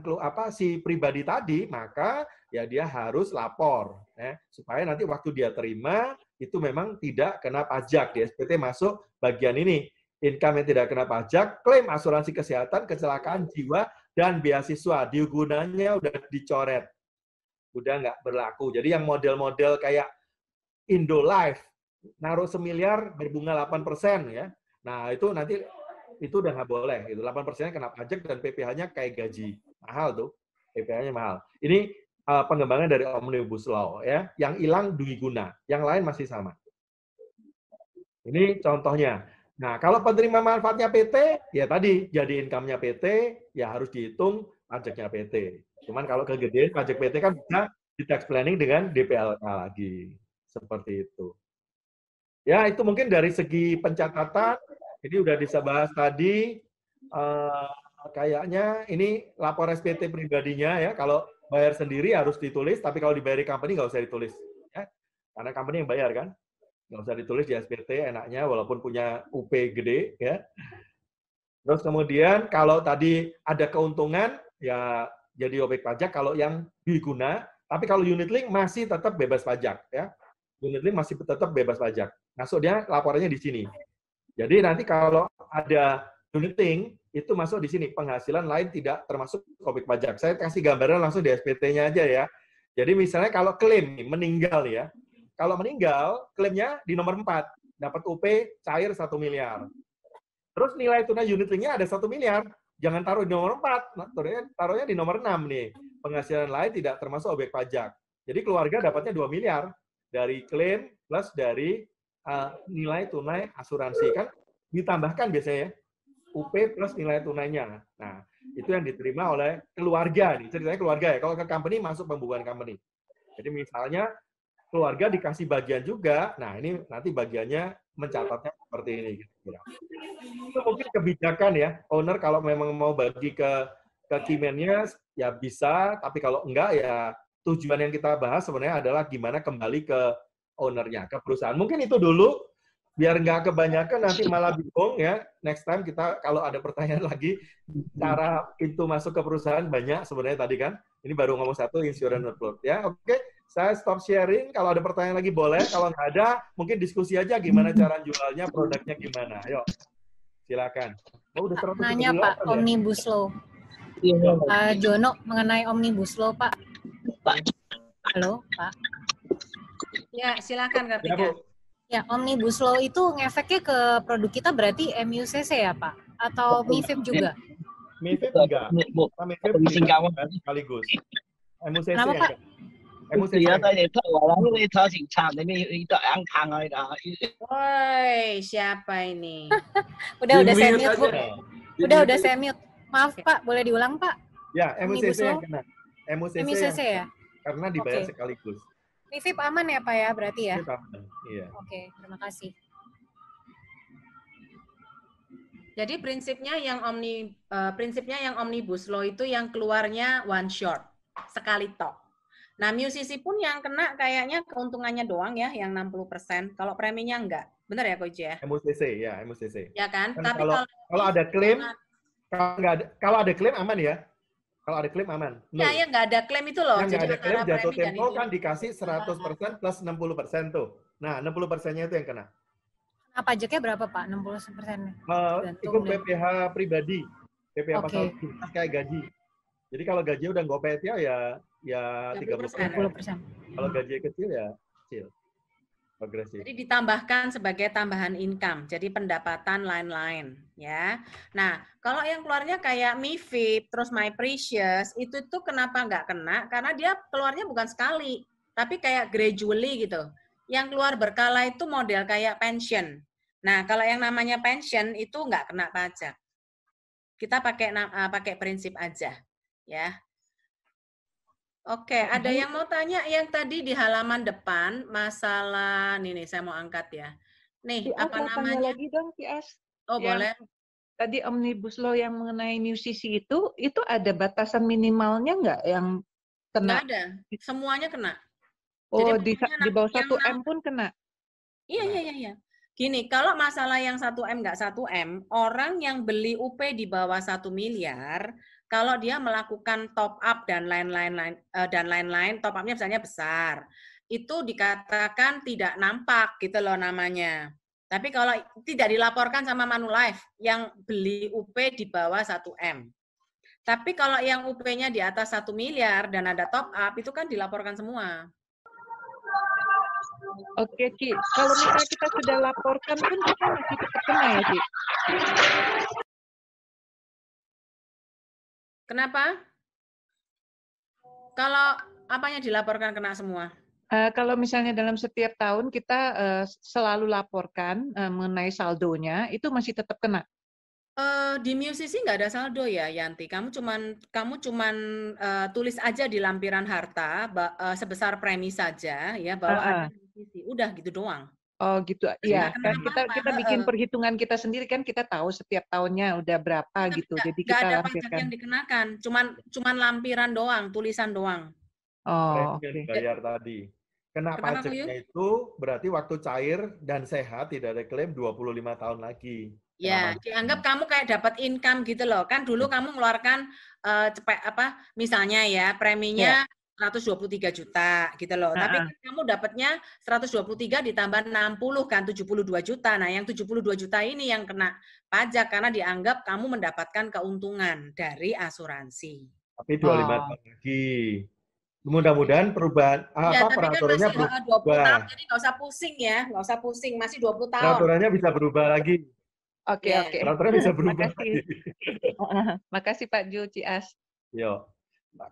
si pribadi tadi, maka ya dia harus lapor ya, supaya nanti waktu dia terima itu memang tidak kena pajak. Di SPT masuk bagian ini, income yang tidak kena pajak, klaim asuransi kesehatan, kecelakaan jiwa dan beasiswa, digunanya udah dicoret. udah nggak berlaku. Jadi yang model-model kayak Indolife, naruh 1 miliar berbunga 8% ya. Nah, itu nanti itu udah nggak boleh. Itu 8%-nya kena pajak dan PPh-nya kayak gaji. Mahal tuh. PPh-nya mahal. Ini pengembangan dari Omnibus Law ya. Yang hilang dui guna, yang lain masih sama. Ini contohnya. Nah, kalau penerima manfaatnya PT, ya tadi jadi income-nya PT, ya harus dihitung pajaknya PT. Cuman kalau kegedean pajak PT kan bisa di tax planning dengan DPLK lagi. Seperti itu. Ya, itu mungkin dari segi pencatatan, ini udah bisa bahas tadi, kayaknya ini lapor SPT pribadinya ya, kalau bayar sendiri harus ditulis, tapi kalau dibayar company nggak usah ditulis. Ya. Karena company yang bayar kan. Nggak usah ditulis di SPT, enaknya walaupun punya UP gede ya. Terus kemudian kalau tadi ada keuntungan ya jadi objek pajak kalau yang diguna, tapi kalau unit link masih tetap bebas pajak ya. Unit link masih tetap bebas pajak. Maksudnya laporannya di sini. Jadi nanti kalau ada unit link itu masuk di sini, penghasilan lain tidak termasuk objek pajak. Saya kasih gambaran langsung di SPT-nya aja ya. Jadi misalnya kalau klaim meninggal ya. Kalau meninggal, klaimnya di nomor 4. Dapat UP cair 1 miliar. Terus nilai tunai unit link-nya ada 1 miliar. Jangan taruh di nomor 4. Nah, taruhnya di nomor 6 nih. Penghasilan lain tidak termasuk objek pajak. Jadi keluarga dapatnya 2 miliar. Dari klaim plus dari nilai tunai asuransi. Kan ditambahkan biasanya ya. UP plus nilai tunainya. Nah, itu yang diterima oleh keluarga. Nih. Ceritanya keluarga ya. Kalau ke company, masuk pembukuan company. Jadi misalnya, keluarga dikasih bagian juga, nah ini nanti bagiannya mencatatnya seperti ini. Itu mungkin kebijakan ya, owner kalau memang mau bagi ke key-man-nya ya bisa, tapi kalau enggak ya tujuan yang kita bahas sebenarnya adalah gimana kembali ke owner-nya, ke perusahaan. Mungkin itu dulu, biar nggak kebanyakan nanti malah bingung ya. Next time kita kalau ada pertanyaan lagi, cara pintu masuk ke perusahaan banyak sebenarnya tadi kan. Ini baru ngomong satu, insurance upload. Ya, oke. Saya stop sharing. Kalau ada pertanyaan lagi boleh. Kalau nggak ada, mungkin diskusi aja gimana cara jualnya, produknya gimana. Ayo, silakan. Oh, udah 100 nanya Pak, ya? Omnibus Law. Jono, mengenai Omnibus Law, Pak. Halo, Pak. Ya, silakan Kartika. Ya, Omnibus Law itu ngefeknya ke produk kita berarti MUCC ya, Pak? Atau MIFID juga? MIFID enggak. MIFID sekaligus. MUCC kenapa, Pak? MUCC. Woi, siapa ini? udah saya mute, Bu. Udah saya mute. Maaf, Pak. Boleh diulang, Pak? Ya, MUCC yang kena. MUCC ya? Karena dibayar sekaligus. MIFID aman ya, Pak ya, berarti ya? MIFID aman, iya. Oke, terima kasih. Jadi prinsipnya yang Omnibus Law itu yang keluarnya one shot, sekali tok. Nah, MUCC pun yang kena kayaknya keuntungannya doang ya, yang 60%. Kalau preminya enggak. Benar ya, Coach ya? MUCC. Ya kan? Tapi kalau ada klaim, kalau ada klaim aman ya? Kalau ada klaim aman. Ya, nggak ada klaim itu loh. Yang nggak ada klaim jatuh tempo kan dikasih 100% plus 60% tuh. Nah, 60%-nya itu yang kena. Nah, pajaknya berapa, Pak? 60%-nya? Ikut PPh pribadi. PPh pasal kayak gaji. Jadi kalau gaji udah ngopet ya 30%. Kalau gaji kecil ya kecil. Progresif. Jadi ditambahkan sebagai tambahan income, jadi pendapatan lain-lain, ya. Nah, kalau yang keluarnya kayak MIFID, terus My Precious, itu tuh kenapa nggak kena? Karena dia keluarnya bukan sekali, tapi kayak gradually gitu. Yang keluar berkala itu model kayak pension. Nah, kalau yang namanya pension itu nggak kena pajak. Kita pakai prinsip aja, ya. Oke, ada yang mau tanya yang tadi di halaman depan masalah nih saya mau angkat ya. Nih, apa namanya? Lagi dong, PS. Oh, boleh. Tadi Omnibus Law yang mengenai MUCC itu ada batasan minimalnya nggak yang kena? Nggak ada, semuanya kena. Oh, jadi di bawah 1M pun kena? Iya. Gini, kalau masalah yang 1M nggak 1M, orang yang beli UP di bawah 1 miliar, kalau dia melakukan top up dan lain-lain, top up-nya misalnya besar, itu dikatakan tidak nampak gitu loh namanya. Tapi kalau tidak dilaporkan sama Manulife yang beli UP di bawah 1M. Tapi kalau yang UP-nya di atas 1 miliar dan ada top up, itu kan dilaporkan semua. Oke, Ci. Kalau misalnya kita sudah laporkan pun kita masih tetap kena ya, Ci? Kenapa? Kalau apanya dilaporkan kena semua? Kalau misalnya dalam setiap tahun kita selalu laporkan mengenai saldonya, itu masih tetap kena? Di musisi nggak ada saldo ya, Yanti. Kamu cuman tulis aja di lampiran harta sebesar premi saja ya bahwa ada musisi. Udah gitu doang. Oh gitu, iya kan kita bikin perhitungan kita sendiri kan, kita tahu setiap tahunnya udah berapa gitu. Jadi Nggak kita ada lampirkan. pajak yang dikenakan, cuman lampiran doang, tulisan doang. Oh, premi yang dibayar tadi. Kena pajaknya itu berarti waktu cair dan sehat tidak ada klaim 25 tahun lagi. Ya, dianggap kamu kayak dapat income gitu loh. Kan dulu kamu mengeluarkan misalnya ya preminya 123 juta gitu loh. Tapi kan kamu dapatnya 123 ditambah 60 kan 72 juta. Nah, yang 72 juta ini yang kena pajak karena dianggap kamu mendapatkan keuntungan dari asuransi. Tapi 25 tahun lagi. Mudah-mudahan perubahan peraturannya kan masih 20 tahun, jadi nggak usah pusing ya, nggak usah pusing, masih 20 tahun. Peraturannya bisa berubah lagi. Oke. Peraturannya bisa berubah lagi. Makasih Pak Ju, Cias. Yo.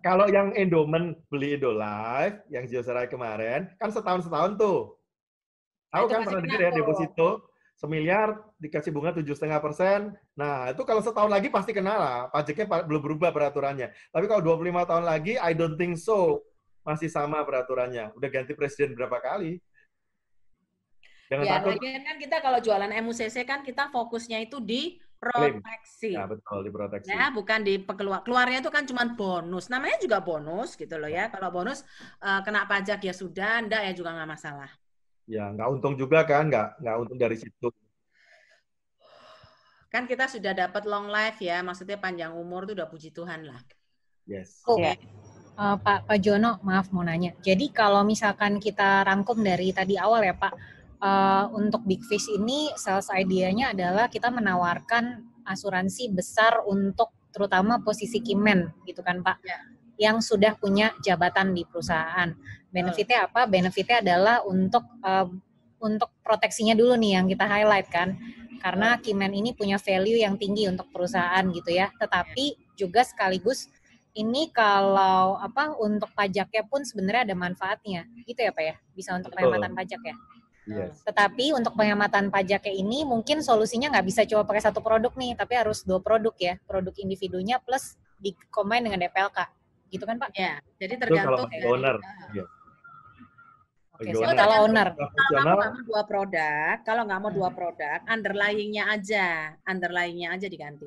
Kalau yang endowment beli Indolife, yang Jiwasraya kemarin, kan setahun tuh. Tahu kan pernah dengar ya deposito 1 miliar dikasih bunga 7,5%. Nah, itu kalau setahun lagi pasti kena lah. Pajaknya belum berubah peraturannya. Tapi kalau 25 tahun lagi, I don't think so. Masih sama peraturannya. Udah ganti presiden berapa kali. Jangan takut. Lagian kan kita kalau jualan MUCC kan kita fokusnya itu di proteksi. Ya, betul, di proteksi. Ya, bukan di keluarnya itu kan cuma bonus. Namanya juga bonus gitu loh ya. Kalau bonus kena pajak ya sudah, enggak ya juga nggak masalah. Ya, nggak untung juga kan, nggak untung dari situ. Kan kita sudah dapat long life ya, maksudnya panjang umur itu udah puji Tuhan lah. Yes. Pak Jono, maaf mau nanya. Jadi kalau misalkan kita rangkum dari tadi awal ya Pak, untuk Big Fish ini sales idea-nya adalah kita menawarkan asuransi besar untuk terutama posisi Kimen gitu kan Pak. Ya. Yang sudah punya jabatan di perusahaan. Benefitnya apa? Benefitnya adalah untuk proteksinya dulu nih yang kita highlight kan. Karena Kimen ini punya value yang tinggi untuk perusahaan gitu ya. Tetapi juga sekaligus ini kalau untuk pajaknya pun sebenarnya ada manfaatnya. Gitu ya Pak ya? Bisa untuk penghematan pajak ya. Yes. Tetapi untuk penghematan pajaknya ini mungkin solusinya nggak bisa cuma pakai satu produk nih, tapi harus 2 produk ya. Produk individunya plus di-combine dengan DPLK. Gitu kan Pak? Ya, jadi tergantung dari owner. Ya. Oke, kalau owner. Kalau nggak mau 2 produk, kalau nggak mau 2 produk, underlying-nya aja diganti.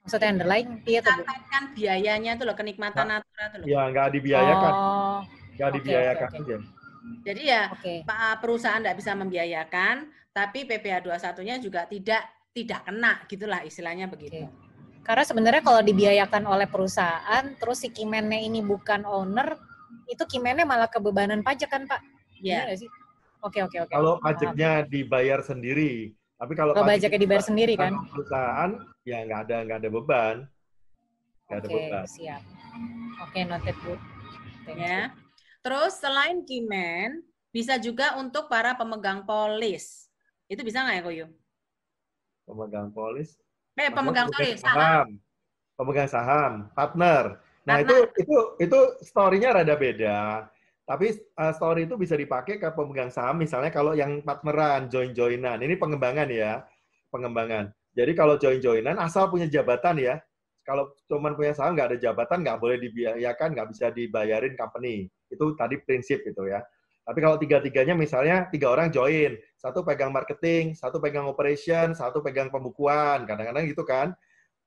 Maksudnya underlying? Iya tuh. Kan biayanya itu loh, kenikmatan natural itu loh. Ya, nggak dibiayakan. Nggak dibiayakan aja. Jadi ya, perusahaan nggak bisa membiayakan, tapi PPh 21-nya juga tidak kena, gitulah istilahnya begitu. Karena sebenarnya kalau dibiayakan oleh perusahaan, terus si Kimennya ini bukan owner, itu Kimennya malah kebebanan pajak kan Pak? Iya. Sih? Oke. Kalau pajaknya dibayar sendiri, tapi kalau pajaknya dibayar sendiri kan? Perusahaan ya nggak ada beban. Oke, siap. Oke, noted Bu. Ya. Terus selain Kimen, bisa juga untuk para pemegang polis. Itu bisa nggak ya Koyo? Pemegang polis? Pemegang saham. Pemegang saham, partner. Nah, itu story-nya rada beda. Tapi story itu bisa dipakai ke pemegang saham, misalnya kalau yang partneran, join-joinan. Ini pengembangan ya, pengembangan. Jadi kalau join-joinan, asal punya jabatan ya. Kalau cuma punya saham, nggak ada jabatan, nggak boleh dibiayakan, nggak bisa dibayarin company. Itu tadi prinsip gitu ya. Tapi kalau tiga-tiganya misalnya 3 orang join, 1 pegang marketing, 1 pegang operation, 1 pegang pembukuan, kadang-kadang gitu kan.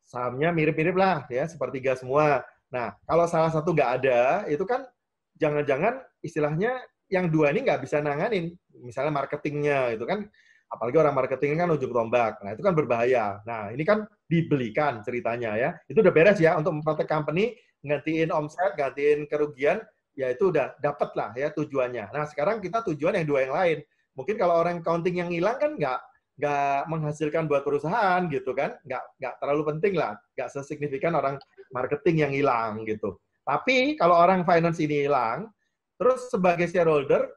Sahamnya mirip-mirip lah ya, sepertiga semua. Nah, kalau salah satu nggak ada, itu kan jangan-jangan istilahnya yang 2 ini nggak bisa nanganin. Misalnya marketingnya itu kan, apalagi orang marketing kan ujung tombak. Nah, itu kan berbahaya. Nah, ini kan dibelikan ceritanya ya. Itu udah beres ya untuk memprotek company, gantiin omset, gantiin kerugian, ya itu udah dapat lah ya tujuannya. Nah, sekarang kita tujuan yang 2 yang lain. Mungkin kalau orang accounting yang hilang kan nggak nggak menghasilkan buat perusahaan gitu kan, nggak terlalu penting lah, nggak sesignifikan orang marketing yang hilang gitu. Tapi kalau orang finance ini hilang, terus sebagai shareholder,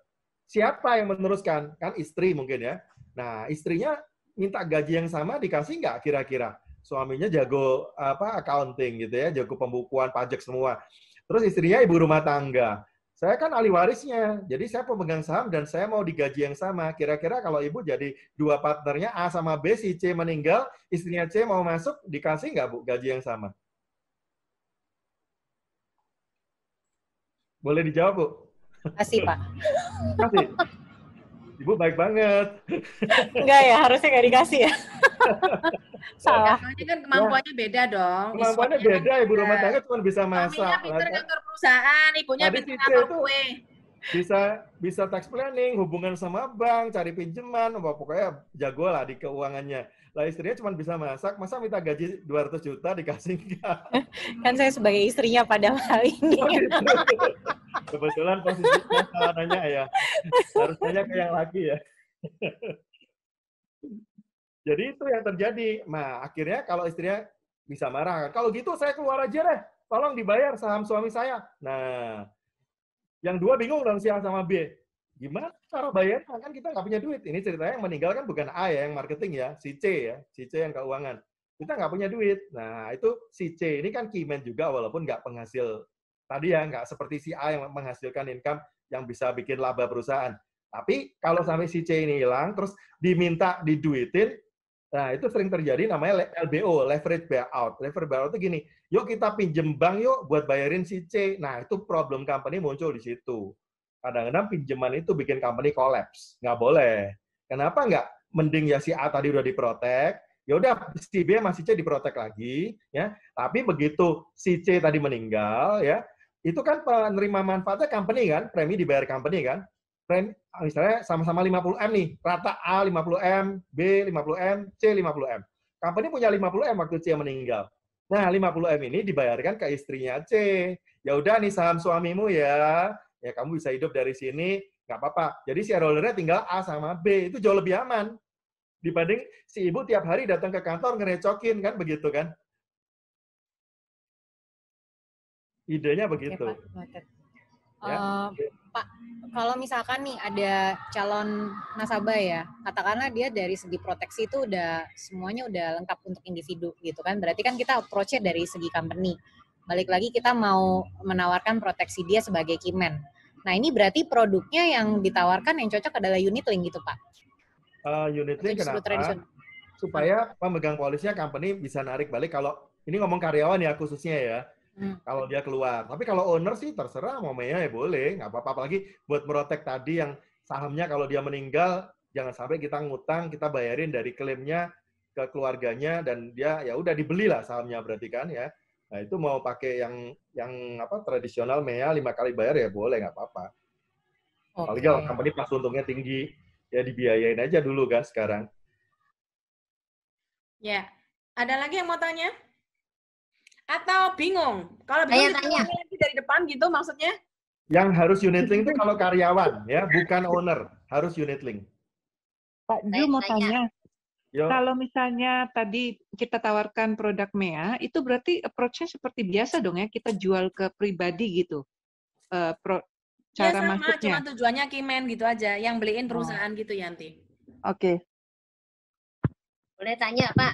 siapa yang meneruskan? Kan istri mungkin ya. Nah, istrinya minta gaji yang sama dikasih nggak kira-kira? Suaminya jago accounting gitu ya, jago pembukuan pajak semua. Terus istrinya ibu rumah tangga. Saya kan ahli warisnya, jadi saya pemegang saham dan saya mau digaji yang sama. Kira-kira kalau ibu jadi dua partnernya A sama B, si C meninggal, istrinya C mau masuk, dikasih nggak Bu gaji yang sama? Boleh dijawab Bu? Kasih Pak. Kasih. Ibu baik banget. Enggak ya, harusnya nggak dikasih ya. Salah. Soalnya kan kemampuannya beda dong. Kemampuannya beda, ibu rumah tangga cuma bisa masak. Suaminya pinter kantor perusahaan, ibunya pinter kantor kue. Bisa tax planning, hubungan sama bank, cari pinjaman, pokoknya jago lah di keuangannya. Lah istrinya cuma bisa masak, masa minta gaji 200 juta dikasih enggak? Kan saya sebagai istrinya pada hal ini. Oh, gitu. Kebetulan posisinya salah nanya ya. Harus tanya ke yang laki ya. Jadi itu yang terjadi. Nah, akhirnya kalau istrinya bisa marah. Kalau gitu saya keluar aja deh. Tolong dibayar saham suami saya. Nah, yang dua bingung dong si A sama B. Gimana cara bayarnya? Kan kita nggak punya duit. Ini ceritanya yang meninggal kan bukan A ya, yang marketing ya. Si C ya. Si C yang keuangan. Kita nggak punya duit. Nah, itu si C ini kan key man juga walaupun nggak penghasil. Tadi ya, nggak seperti si A yang menghasilkan income yang bisa bikin laba perusahaan. Tapi kalau sampai si C ini hilang, terus diminta diduitin, nah itu sering terjadi namanya LBO, leverage buyout. Leverage buyout itu gini, yuk kita pinjem bank yuk buat bayarin si C. Nah itu problem company muncul di situ. Kadang-kadang pinjaman itu bikin company collapse. Nggak boleh. Kenapa nggak? Mending ya si A tadi udah diprotek, ya udah si B sama si C diprotek lagi, ya. Tapi begitu si C tadi meninggal, ya, itu kan penerima manfaatnya company kan, premi dibayar company kan. Premi, misalnya sama-sama 50M nih, rata A 50M, B 50M, C 50M. Company punya 50M waktu C meninggal. Nah, 50M ini dibayarkan ke istrinya C. Ya udah nih saham suamimu ya kamu bisa hidup dari sini, nggak apa-apa. Jadi shareholder-nya tinggal A sama B, itu jauh lebih aman. Dibanding si ibu tiap hari datang ke kantor ngerecokin, kan begitu kan? Idenya begitu. Oke, Pak. Pak, kalau misalkan nih ada calon nasabah ya, katakanlah dia dari segi proteksi itu semuanya udah lengkap untuk individu gitu kan, berarti kan kita approach-nya dari segi company. Balik lagi kita mau menawarkan proteksi dia sebagai key man. Nah ini berarti produknya yang ditawarkan yang cocok adalah unit link gitu Pak? Unit link kenapa? Supaya pemegang polisnya company bisa narik balik kalau, ini ngomong karyawan ya khususnya ya. Kalau dia keluar. Tapi kalau owner sih terserah, mau ya boleh, nggak apa-apa. Apalagi buat merotek tadi yang sahamnya kalau dia meninggal, jangan sampai kita ngutang, kita bayarin dari klaimnya ke keluarganya, dan dia ya udah dibeli lah sahamnya berarti kan ya. Nah itu mau pakai yang tradisional MEA 5 kali bayar ya boleh, nggak apa-apa. Apalagi kalau company pas untungnya tinggi, ya dibiayain aja dulu kan sekarang. Ya, ada lagi yang mau tanya? Atau bingung? Kalau bingung tanya dari depan gitu maksudnya? Yang harus unit link itu kalau karyawan ya, bukan owner, harus unit link. Pak Ju mau tanya. Kalau misalnya tadi kita tawarkan produk MEA, itu berarti approach-nya seperti biasa dong ya, kita jual ke pribadi gitu. Cara sama, masuknya. Cuma tujuannya keyman gitu aja, yang beliin perusahaan gitu Yanti. Oke. Boleh tanya Pak,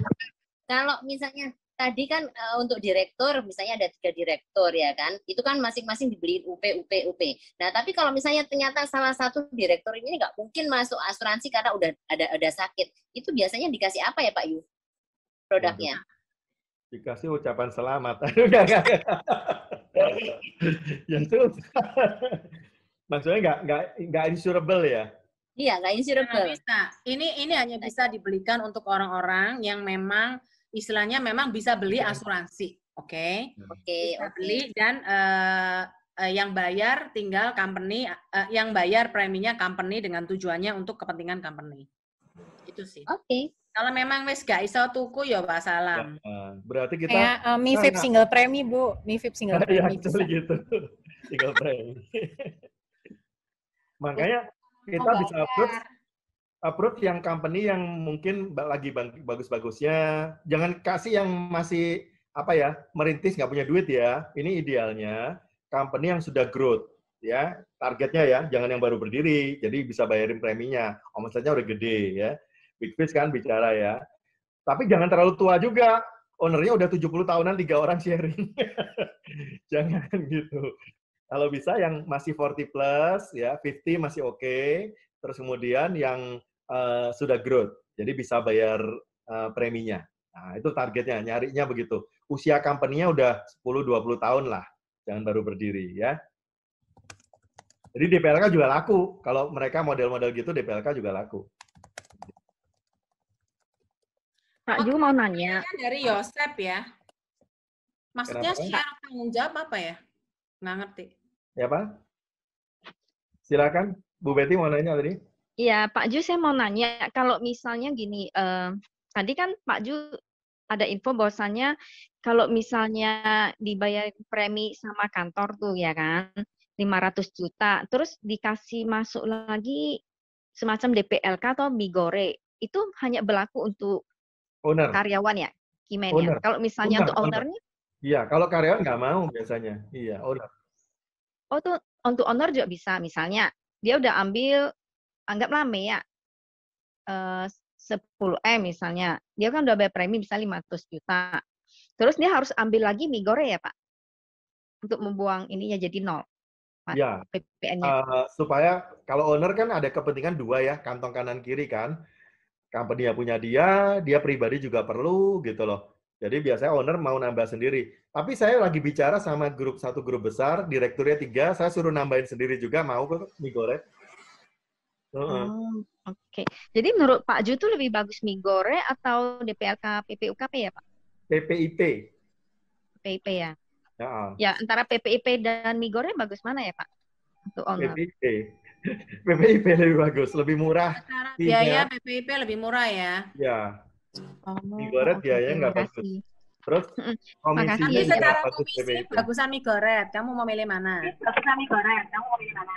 kalau misalnya tadi kan untuk direktur, misalnya ada 3 direktur ya kan, itu kan masing-masing dibeliin UP. Nah tapi kalau misalnya ternyata salah satu direktur ini nggak mungkin masuk asuransi karena udah ada sakit, itu biasanya dikasih apa ya Pak Yu? Produknya? Dikasih ucapan selamat. Ya itu maksudnya nggak insurable ya? Iya, nggak insurable. Nggak bisa. Ini hanya bisa dibelikan untuk orang-orang yang memang istilahnya memang bisa beli asuransi, oke? Bisa beli dan yang bayar tinggal company, yang bayar preminya company dengan tujuannya untuk kepentingan company. Itu sih. Oke. Kalau memang wis gak iso tuku ya Pak Salam. Berarti kita kayak MiFIP single premi Bu, MiFIP single premi. Ya, gitu. Single premi. Makanya kita bisa approach approve yang company yang mungkin lagi bagus-bagusnya. Jangan kasih yang masih apa ya, merintis nggak punya duit ya. Ini idealnya company yang sudah growth ya, targetnya ya, jangan yang baru berdiri. Jadi bisa bayarin preminya. Omsetnya udah gede ya. Big Fish kan bicara ya. Tapi jangan terlalu tua juga. Ownernya udah 70 tahunan, 3 orang sharing. Jangan gitu. Kalau bisa yang masih 40 plus, ya 50 masih oke. Terus kemudian yang sudah growth, jadi bisa bayar preminya. Nah, itu targetnya, nyarinya begitu. Usia company-nya udah 10-20 tahun lah. Jangan baru berdiri, ya. Jadi DPLK juga laku. Kalau mereka model-model gitu, DPLK juga laku. Pak Ju mau nanya. Dari Yosep ya. Maksudnya Kenapa? share tanggung jawab apa ya? Nggak ngerti. Ya, Pak? Silakan, Bu Betty mau nanya tadi. Iya, Pak Ju, saya mau nanya. Kalau misalnya gini, tadi kan Pak Ju ada info bahwasannya kalau misalnya dibayar premi sama kantor tuh ya kan, 500 juta, terus dikasih masuk lagi semacam DPLK atau Migore, itu hanya berlaku untuk owner. Karyawan ya, Kimen ya. Owner. Kalau misalnya untuk ownernya? Iya, kalau karyawan nggak mau biasanya. Iya, owner. Oh, tuh untuk owner juga bisa. Misalnya dia udah ambil, anggaplah MEA 10M misalnya. Dia kan udah bayar premi bisa 500 juta. Terus dia harus ambil lagi Migore ya, Pak? Untuk membuang ininya jadi 0. Ya, supaya kalau owner kan ada kepentingan 2 ya, kantong kanan kiri kan. Company punya dia pribadi juga perlu gitu loh. Jadi biasanya owner mau nambah sendiri. Tapi saya lagi bicara sama satu grup besar, direkturnya 3, saya suruh nambahin sendiri juga, mau kok Migore. Oke. Jadi menurut Pak Ju itu lebih bagus Migore atau DPLK PPUKP ya, Pak? PPIP. PPIP ya. Ya. Ya, antara PPIP dan Migore bagus mana ya, Pak? Untuk owner. PPIP. PPIP lebih bagus, lebih murah. Biaya PPIP lebih murah ya. Ya. Migore biayanya nggak bagus. Terus komisinya juga secara bagus komisi PPIP. bagusan Migore. Kamu mau milih mana? Bagusan Migore. Kamu mau milih mana?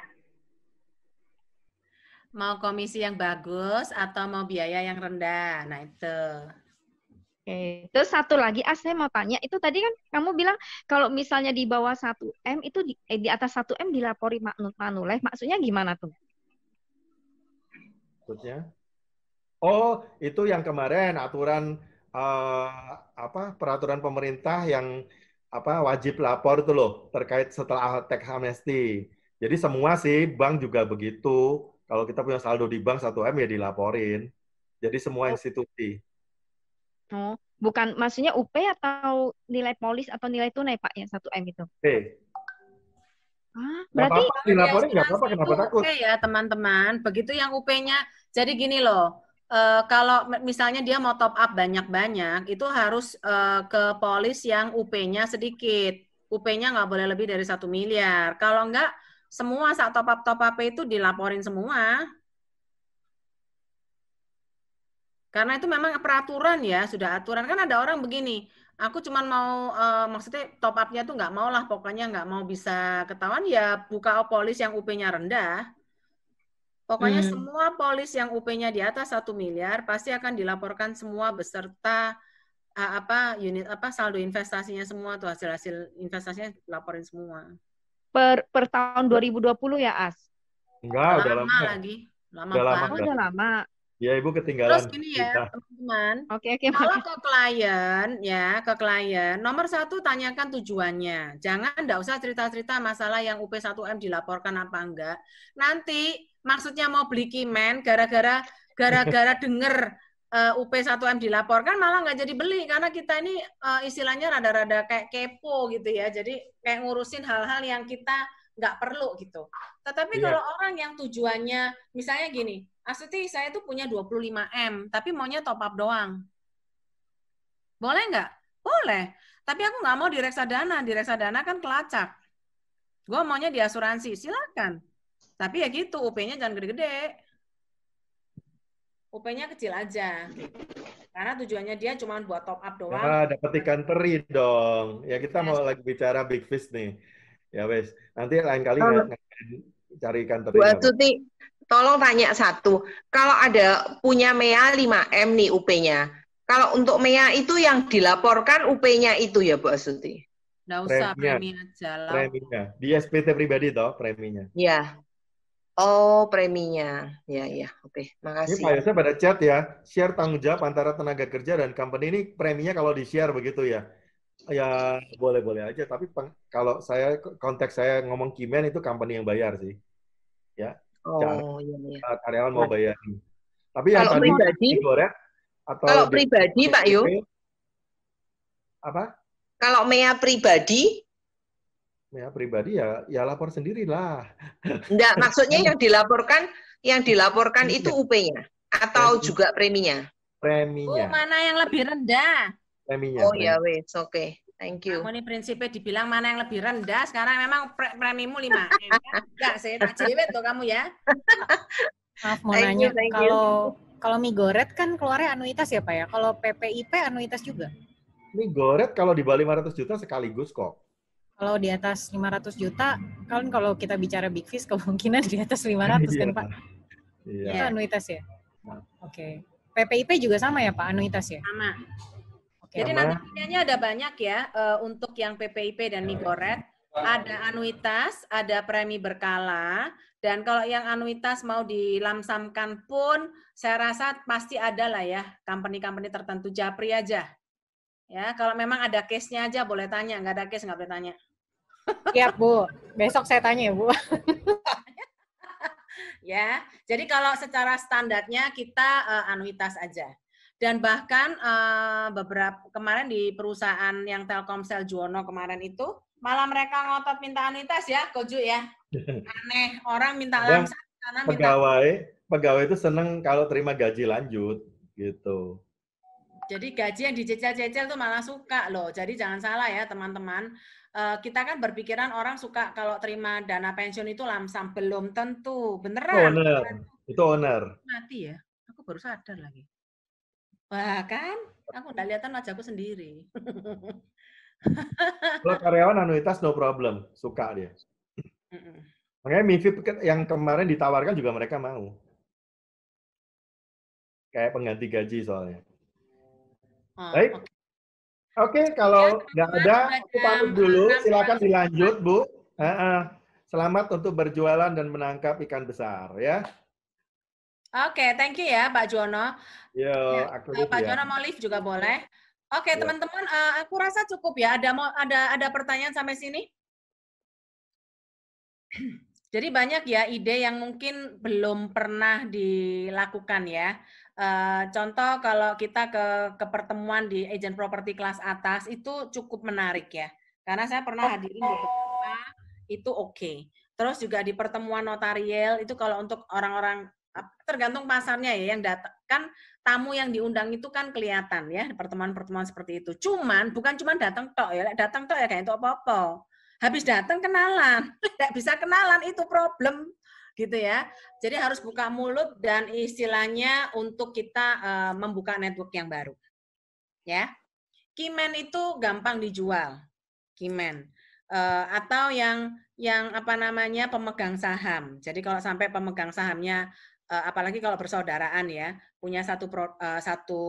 Mau komisi yang bagus atau mau biaya yang rendah? Nah itu. Oke. Terus satu lagi, saya mau tanya, itu tadi kan kamu bilang kalau misalnya di bawah 1M itu di atas 1M dilapori Manulai, maksudnya gimana tuh? Maksudnya? Oh, itu yang kemarin aturan peraturan pemerintah yang wajib lapor itu loh terkait setelah tax amnesty. Jadi semua sih bank juga begitu. Kalau kita punya saldo di bank 1M ya dilaporin. Jadi semua institusi. Oh, bukan maksudnya UP atau nilai polis atau nilai tunai Pak yang 1M itu? Berarti dilaporin nggak apa-apa, kenapa takut? Oke ya teman-teman, begitu yang UP-nya. Jadi gini loh, kalau misalnya dia mau top up banyak-banyak, itu harus ke polis yang UP-nya sedikit. UP-nya nggak boleh lebih dari 1 miliar. Kalau nggak, semua saat top up itu dilaporin semua. Karena itu memang peraturan ya, sudah aturan. Kan ada orang begini, aku cuma mau, maksudnya top up-nya tuh nggak mau lah, pokoknya nggak mau bisa ketahuan, ya buka polis yang UP-nya rendah. Pokoknya semua polis yang UP-nya di atas 1 miliar, pasti akan dilaporkan semua beserta saldo investasinya semua, tuh hasil-hasil investasinya laporin semua. Per tahun 2020 ya, As? Enggak, udah lama lagi. Lama udah banget. lama. Udah lama. Ya, Ibu ketinggalan. Terus gini ya, teman-teman. Oke. Kalau ke klien, nomor 1 tanyakan tujuannya. Jangan enggak usah cerita-cerita masalah yang UP 1M dilaporkan apa enggak. Nanti maksudnya mau beli Kimen gara-gara denger UP 1M dilaporkan malah nggak jadi beli karena kita ini istilahnya rada-rada kayak kepo gitu ya. Jadi kayak ngurusin hal-hal yang kita nggak perlu gitu. Tetapi kalau orang yang tujuannya misalnya gini, Astuti saya tuh punya 25M tapi maunya top up doang. Boleh nggak? Boleh. Tapi aku nggak mau di reksadana. Di reksadana kan kelacak. Gue maunya di asuransi. Silakan. Tapi ya gitu, UP-nya jangan gede-gede. UP-nya kecil aja. Karena tujuannya dia cuma buat top up doang. Ya, dapat ikan teri dong. Ya kita mau lagi bicara Big Fish nih. Ya wes, nanti lain kali cari ikan Bu terinya, Pak. Astuti, tolong tanya satu. Kalau ada punya MEA 5M nih UP-nya. Kalau untuk MEA itu yang dilaporkan UP-nya itu ya Bu Astuti? Nggak usah, Preminya. premi aja lah. Preminya. Di SPT pribadi toh preminya. Ya. Oh, preminya. Ya, ya. Oke, Ini makasih. Pak Yosef pada chat ya, share tanggung jawab antara tenaga kerja dan company ini preminya kalau di-share begitu ya. Ya boleh-boleh aja, tapi kalau konteks saya ngomong Kimen itu company yang bayar sih. Ya. Oh, iya, iya. Karyawan mau bayar. Tapi yang Kalau tadi pribadi, Goret atau kalau pribadi Pak Yu, apa? kalau MEA pribadi, MEA pribadi ya lapor sendirilah. enggak, maksudnya yang dilaporkan itu UP-nya atau juga preminya? Preminya. Mana yang lebih rendah? Preminya. Oh ya wes, oke. Thank you. Kamu ini prinsipnya dibilang mana yang lebih rendah, sekarang memang premimu 5M. Enggak, saya tak cewek tuh kamu ya. Maaf mau nanya, kalau mie goret kan keluarnya anuitas ya Pak ya? Kalau PPIP anuitas juga? Mie goret kalau di bawah 500 juta sekaligus kok. Kalau di atas 500 juta, kan kalau kita bicara Big Fish kemungkinan di atas 500 kan Pak? Iya. Itu anuitas ya? Oke. PPIP juga sama ya Pak, anuitas ya? Sama. Jadi nanti pilihannya ada banyak ya, untuk yang PPIP dan mie goret. Ada anuitas, ada premi berkala, dan kalau yang anuitas mau dilamsamkan pun, saya rasa pasti ada lah ya, company-company tertentu. Japri aja. Ya, kalau memang ada case-nya aja boleh tanya, nggak ada case nggak boleh tanya. Siap Bu, besok saya tanya ya Bu. Ya, jadi kalau secara standarnya kita anuitas aja. Dan bahkan beberapa kemarin di perusahaan yang Telkomsel Juwono kemarin itu, malah mereka ngotot minta anuitas ya, Koju ya. Aneh, orang minta lamsam karena pegawai itu seneng kalau terima gaji lanjut gitu. Jadi gaji yang dicecil-cecil tuh malah suka loh. Jadi jangan salah ya teman-teman. Kita kan berpikiran orang suka kalau terima dana pensiun itu lamsam. Belum tentu. Beneran. Itu owner. Mati ya. Aku baru sadar lagi. Wah kan? Aku udah lihatan wajahku sendiri. Kalau karyawan anuitas no problem. Suka dia. Makanya MiFID yang kemarin ditawarkan juga mereka mau. Kayak pengganti gaji soalnya. Baik. Oke, kalau nggak ada, aku pamit dulu. Silakan dilanjut, Bu. Selamat untuk berjualan dan menangkap ikan besar, ya. Oke, thank you ya, Pak Juwono. Yo, Pak Juwono mau live juga boleh. Oke, teman-teman, aku rasa cukup ya. Ada pertanyaan sampai sini? Jadi banyak ya ide yang mungkin belum pernah dilakukan ya. Contoh kalau kita ke pertemuan di agent properti kelas atas itu cukup menarik ya. Karena saya pernah hadirin beberapa, itu oke. Terus juga di pertemuan notarial itu kalau untuk orang-orang tergantung pasarnya ya, yang datang kan tamu yang diundang itu kan kelihatan ya, pertemuan-pertemuan seperti itu. Cuman bukan cuma datang tok ya, datang tok ya kayak itu apa-apa. Habis datang kenalan, tidak bisa kenalan itu problem gitu ya. Jadi harus buka mulut dan istilahnya untuk kita membuka network yang baru. Ya. Kimen itu gampang dijual. Kimen. Atau yang apa namanya pemegang saham. Jadi kalau sampai pemegang sahamnya apalagi kalau bersaudaraan ya, punya satu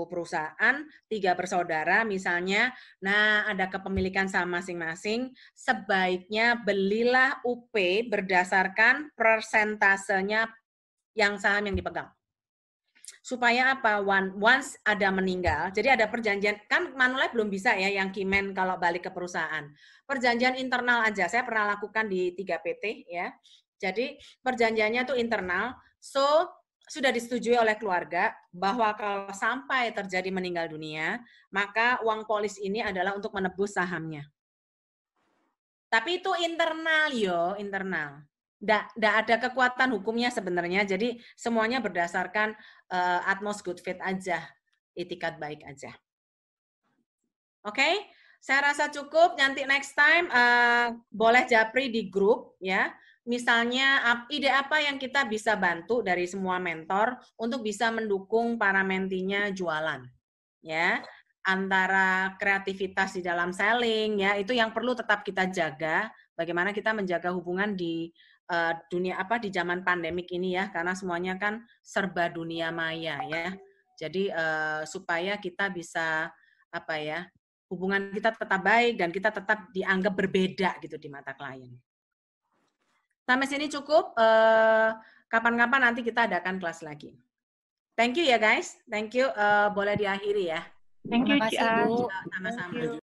perusahaan, 3 bersaudara misalnya, nah ada kepemilikan saham masing-masing, sebaiknya belilah UP berdasarkan persentasenya yang saham yang dipegang. Supaya apa? Once ada meninggal, jadi ada perjanjian, kan Manulife belum bisa ya yang Kimen kalau balik ke perusahaan. Perjanjian internal aja, saya pernah lakukan di 3 PT ya. Jadi perjanjiannya itu internal, so sudah disetujui oleh keluarga bahwa kalau sampai terjadi meninggal dunia, maka uang polis ini adalah untuk menebus sahamnya. Tapi itu internal yo, internal. Nggak ada kekuatan hukumnya sebenarnya, jadi semuanya berdasarkan atmos good faith aja, itikat baik aja. Oke, saya rasa cukup. Nanti next time boleh japri di grup ya. Misalnya ide apa yang kita bisa bantu dari semua mentor untuk bisa mendukung para mentinya jualan, ya. Antara kreativitas di dalam selling, ya itu yang perlu tetap kita jaga. Bagaimana kita menjaga hubungan di dunia di zaman pandemik ini ya, karena semuanya kan serba dunia maya ya. Jadi supaya kita bisa hubungan kita tetap baik dan kita tetap dianggap berbeda gitu di mata klien. Sampai sini cukup. Kapan-kapan nanti kita adakan kelas lagi. Thank you ya guys. Thank you. Boleh diakhiri ya. Thank you, Terima kasih, Bu. Sama-sama.